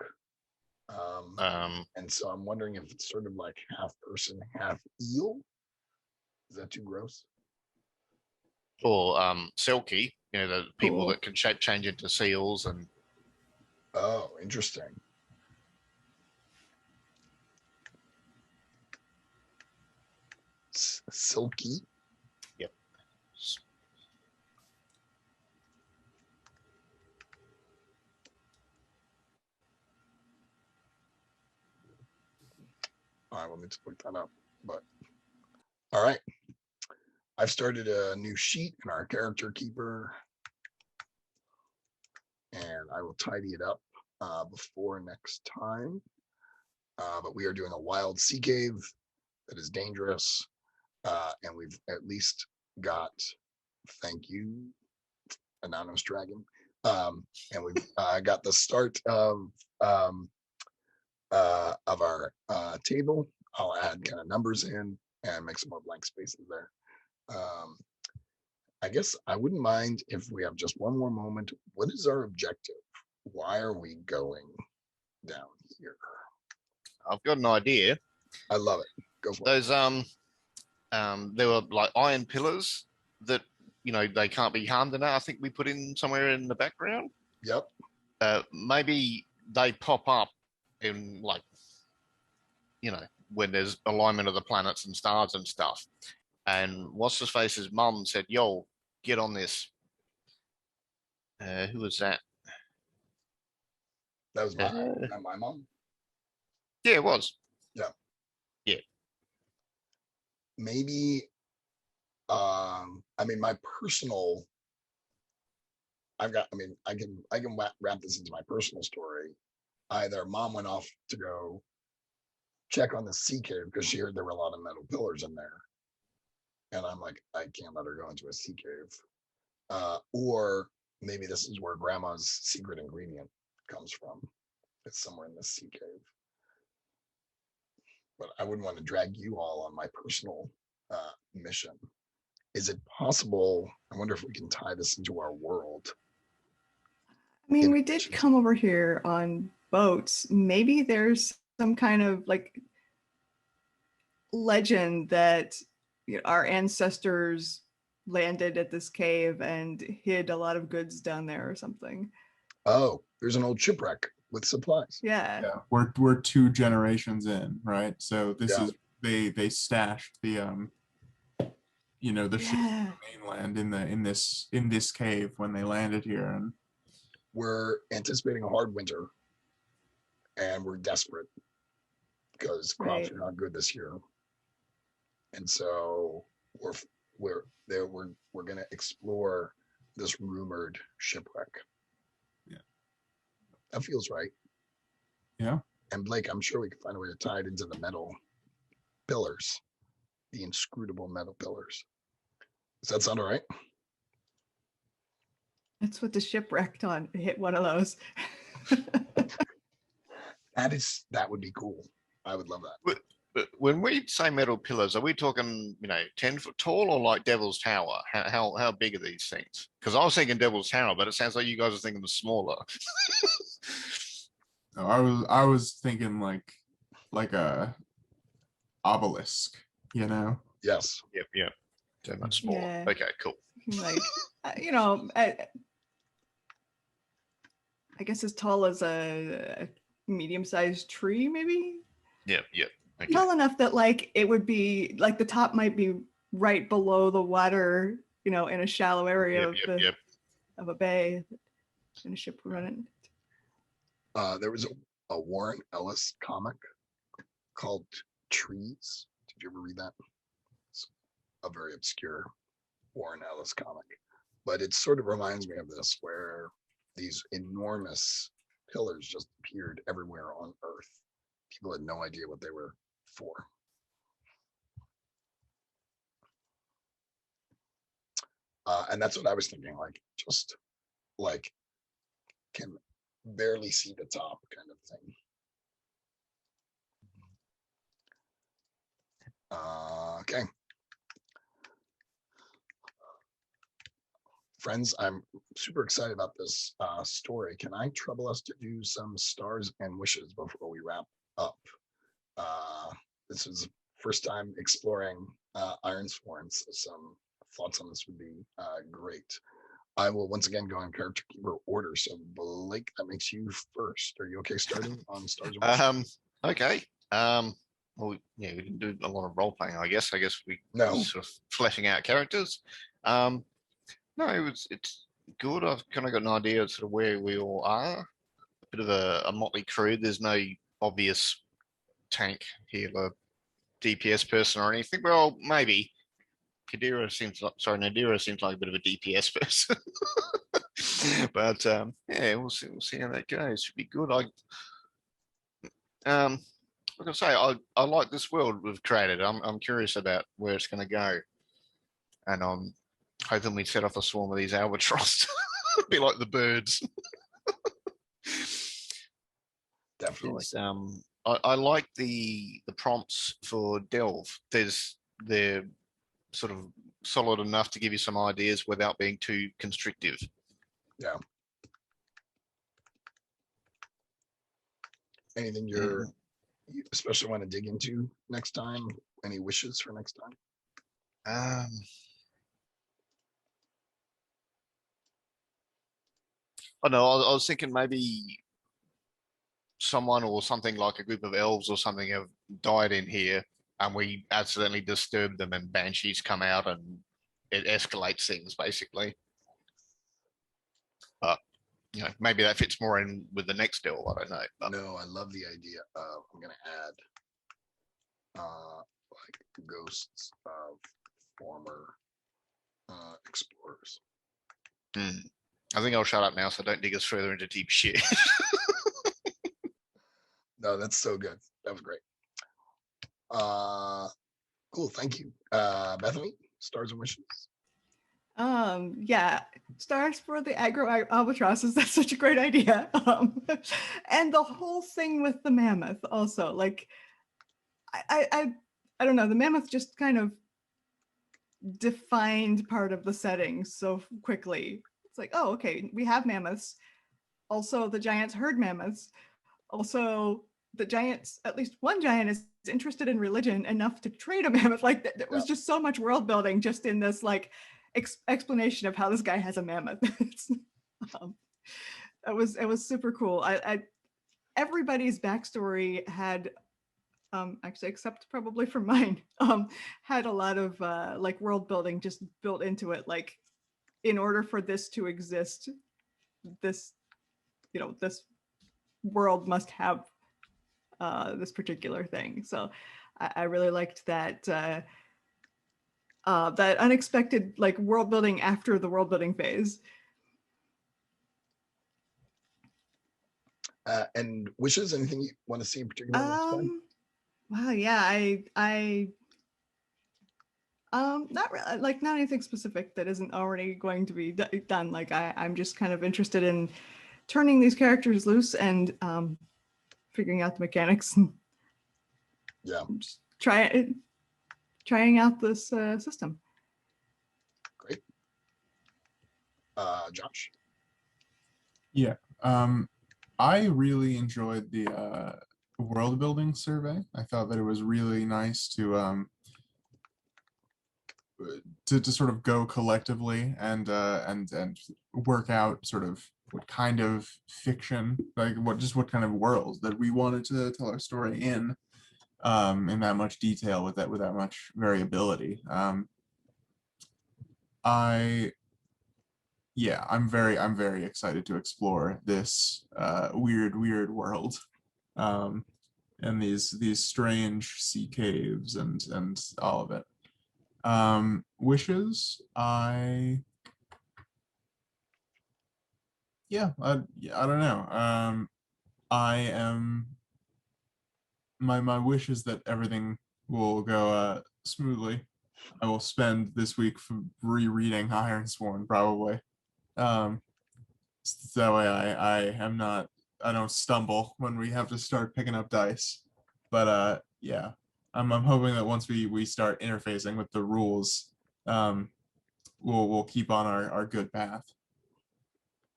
And so I'm wondering if it's sort of like half person, half eel. Is that too gross? or silky, the people Cool. that can change into seals and Oh, interesting. Silky. yep. All right, let me just look that up. But all right, I've started a new sheet in our character keeper, and I will tidy it up before next time. But we are doing a wild sea cave that is dangerous, and we've at least got, thank you, Anonymous Dragon, and we've got the start of our table. I'll add kind of numbers in and make some more blank spaces there. I guess I wouldn't mind if we have just one more moment. What is our objective? Why are we going down here? I've got an idea. I love it. Go for it. Those there were like iron pillars that they can't be harmed in. I think we put in somewhere in the background. Yep. Maybe they pop up in when there's alignment of the planets and stars and stuff. And what's his face's mum said, "Yo, get on this." Who was that? That was my mom. Yeah, it was. Yeah. Yeah. Maybe I mean my personal I can wrap this into my personal story. Either mom went off to go check on the sea cave because she heard there were a lot of metal pillars in there. And I'm like, I can't let her go into a sea cave. Or maybe this is where grandma's secret ingredient comes from. It's somewhere in the sea cave. But I wouldn't want to drag you all on my personal mission. Is it possible? I wonder if we can tie this into our world. I mean, In we did missions. come over here on boats. Maybe there's some kind of like legend that our ancestors landed at this cave and hid a lot of goods down there or something. Oh, there's an old shipwreck with supplies. Yeah. Yeah, we're 2 generations in, right? So this Yeah. is they stashed the the ship Yeah. on the mainland in this cave when they landed here, and We're anticipating a hard winter, and we're desperate because crops Right. are not good this year, and so we're going to explore this rumored shipwreck. Yeah. That feels right. Yeah. And Blake, I'm sure we can find a way to tie it into the metal pillars, the inscrutable metal pillars. Does that sound all right? That's what the ship wrecked on. It hit one of those. That would be cool. I would love that. But when we say metal pillars, are we talking 10-foot tall or like Devil's Tower? How big are these things? Because I was thinking Devil's Tower, but it sounds like you guys are thinking the smaller. no, I was thinking like a obelisk, Yes. Yep. So much smaller. Yeah. Okay, cool. Like, I guess as tall as a medium-sized tree, maybe. Yep. Okay. Tall enough that like it would be like the top might be right below the water, in a shallow area Yep. of a bay, and a ship would run it. There was a Warren Ellis comic called Trees. Did you ever read that? It's a very obscure Warren Ellis comic, but it sort of reminds me of this, where these enormous pillars just appeared everywhere on Earth. People had no idea what they were for. And that's what I was thinking, just can barely see the top kind of thing. Okay. Friends, I'm super excited about this story. Can I trouble us to do some stars and wishes before we wrap up? This is the first time exploring Ironsworn, so some thoughts on this would be great. I will once again go in character keeper order. So Blake, that makes you first. Are you okay starting on stars and wishes? Okay. Well, yeah, we didn't do a lot of role playing, I guess. I guess we No. sort of fleshing out characters. No, it's good. I've kind of got an idea of sort of where we all are. A bit of a motley crew. There's no obvious tank here, a DPS person or anything. Well, maybe. Nadira seems like a bit of a DPS person. But yeah, we'll see how that goes. Should be good. Like I say, I like this world we've created. I'm curious about where it's going to go, and I'm hoping we set off a swarm of these albatross. Be like the birds. Definitely. I like the prompts for Delve. They're sort of solid enough to give you some ideas without being too constrictive. Yeah. Anything you especially want to dig into next time? Any wishes for next time? I know. I was thinking maybe someone or something like a group of elves or something have died in here, and we accidentally disturb them, and banshees come out, and it escalates things basically. But maybe that fits more in with the next delve. I don't know. But No, I love the idea of, I'm going to add like ghosts of former explorers. I think I'll shut up now, so don't dig us further into deep shit. No, that's so good. That was great. Cool. Thank you. Bethany, stars and wishes. Yeah, stars for the aggro albatrosses. That's such a great idea. And the whole thing with the mammoth also, like, I don't know, the mammoth just kind of defined part of the setting so quickly. It's like, oh, okay, we have mammoths. Also, the giants herd mammoths. Also, the giants, at least one giant is interested in religion enough to trade a mammoth. Like there was just so much world building just in this like explanation of how this guy has a mammoth. It was super cool. I everybody's backstory had actually except probably for mine had a lot of like world building just built into it. Like in order for this to exist, this this world must have this particular thing. So I really liked that that unexpected like world building after the world building phase. And wishes, anything you want to see in particular next time? Wow, yeah, I not really, like not anything specific that isn't already going to be done. Like I'm just kind of interested in turning these characters loose and figuring out the mechanics and just trying out this system. Great. Josh? Yeah. I really enjoyed the world building survey. I thought that it was really nice to sort of go collectively and work out sort of what kind of fiction, like what kind of worlds that we wanted to tell our story in that much detail with that much variability. I'm very excited to explore this weird world, and these strange sea caves and all of it. Wishes, I don't know. I am my wish is that everything will go smoothly. I will spend this week rereading Ironsworn probably. So that way I don't stumble when we have to start picking up dice. But yeah. I'm hoping that once we start interfacing with the rules, we'll keep on our good path.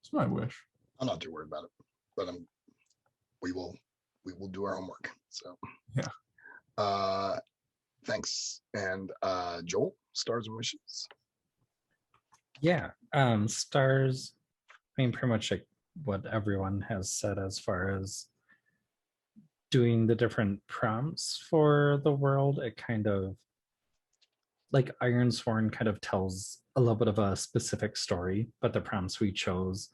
It's my wish. I'm not too worried about it, but we will do our homework. So yeah. Thanks. And Joel, stars and wishes. Yeah. Stars, I mean, pretty much like what everyone has said as far as doing the different prompts for the world. It kind of like Ironsworn kind of tells a little bit of a specific story, but the prompts we chose,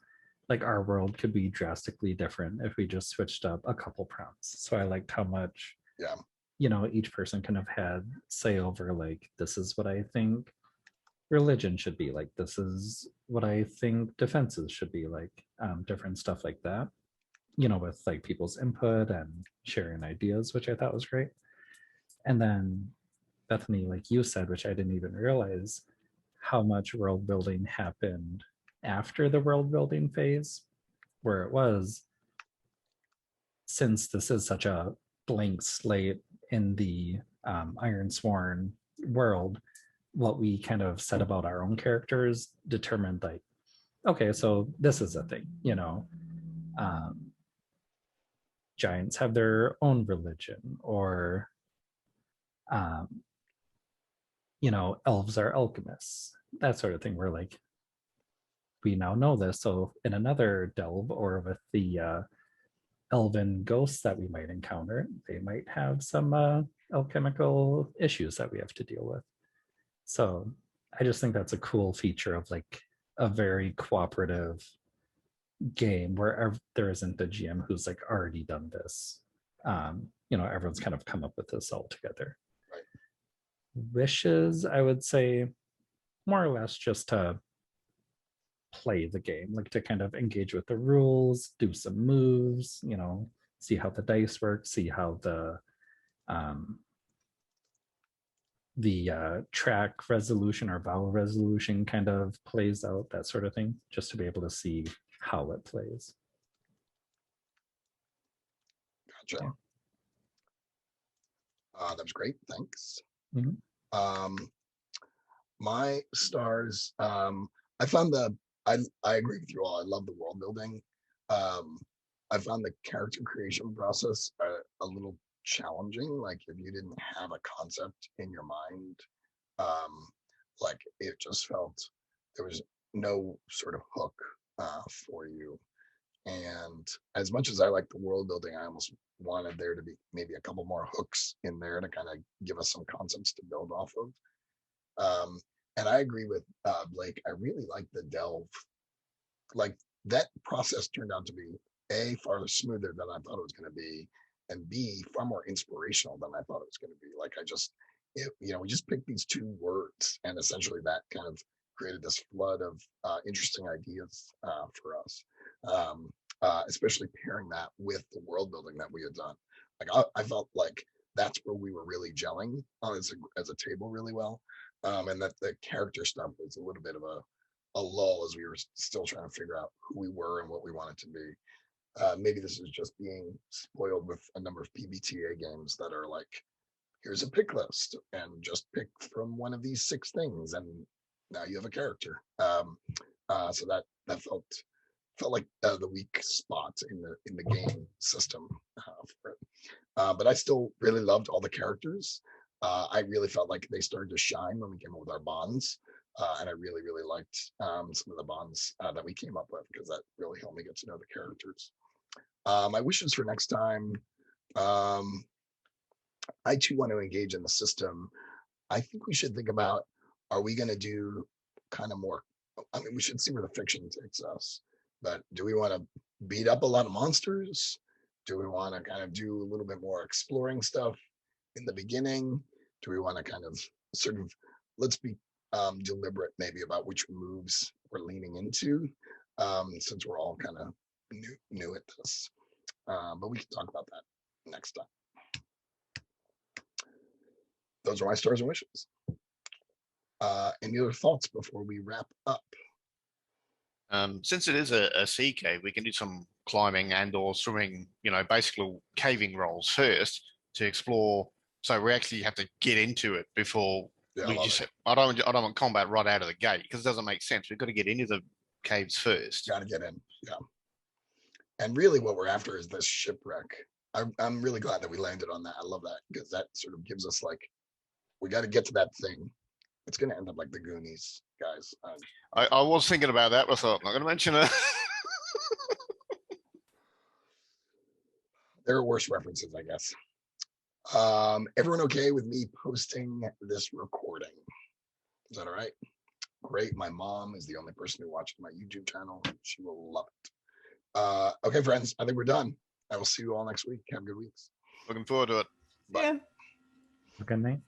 like our world could be drastically different if we just switched up a couple prompts. So I liked how much, each person kind of had say over like, this is what I think religion should be like. This is what I think defenses should be like, different stuff like that, with like people's input and sharing ideas, which I thought was great. And then Bethany, like you said, which I didn't even realize, how much world building happened after the world building phase, where it was, since this is such a blank slate in the Ironsworn world, what we kind of said about our own characters determined like, okay, so this is a thing, giants have their own religion, or elves are alchemists, that sort of thing. We're like, we now know this. So in another delve, or with the elven ghosts that we might encounter, they might have some alchemical issues that we have to deal with. So I just think that's a cool feature of like a very cooperative game where there isn't the GM who's like already done this. Everyone's kind of come up with this all together. Right. Wishes, I would say, more or less just to play the game, like to kind of engage with the rules, do some moves, see how the dice work, see how the track resolution or vowel resolution kind of plays out, that sort of thing, just to be able to see how it plays. Gotcha. Yeah. That was great. Thanks. Mm-hmm. My stars. I found I agree with you all. I love the world building. I found the character creation process a little challenging. Like if you didn't have a concept in your mind, um, like it just felt there was no sort of hook for you. And as much as I like the world building, I almost wanted there to be maybe a couple more hooks in there to kind of give us some concepts to build off of. And I agree with Blake. I really like the delve. Like that process turned out to be A, far smoother than I thought it was going to be, and B, far more inspirational than I thought it was going to be. Like we just picked these two words, and essentially that kind of created this flood of interesting ideas for us. Especially pairing that with the world building that we had done. Like I felt like that's where we were really gelling as a table really well. And that the character stuff was a little bit of a lull as we were still trying to figure out who we were and what we wanted to be. Maybe this is just being spoiled with a number of PBTA games that are like, here's a pick list and just pick from one of these 6 things, and now you have a character. So that felt like the weak spot in the game system for it. But I still really loved all the characters. I really felt like they started to shine when we came up with our bonds. And I really, really liked some of the bonds that we came up with, because that really helped me get to know the characters. My wishes for next time, I too want to engage in the system. I think we should think about, are we going to do kind of more, I mean, we should see where the fiction takes us, but do we want to beat up a lot of monsters? Do we want to kind of do a little bit more exploring stuff in the beginning? Do we want to kind of sort of, let's be deliberate maybe about which moves we're leaning into, since we're all kind of new at this. But we can talk about that next time. Those are my stars and wishes. Any other thoughts before we wrap up? Since it is a sea cave, we can do some climbing and or swimming, basically caving rolls first to explore. So we actually have to get into it before I don't want combat right out of the gate, because it doesn't make sense. We've got to get into the caves first. Got to get in, yeah. And really what we're after is this shipwreck. I'm really glad that we landed on that. I love that, because that sort of gives us like, we got to get to that thing. It's going to end up like the Goonies, guys. I was thinking about that, but I thought, I'm not going to mention it. There are worse references, I guess. Everyone okay with me posting this recording? Is that all right? Great. My mom is the only person who watches my YouTube channel. She will love it. Okay, friends, I think we're done. I will see you all next week. Have good weeks. Looking forward to it. Bye. Yeah. Good night.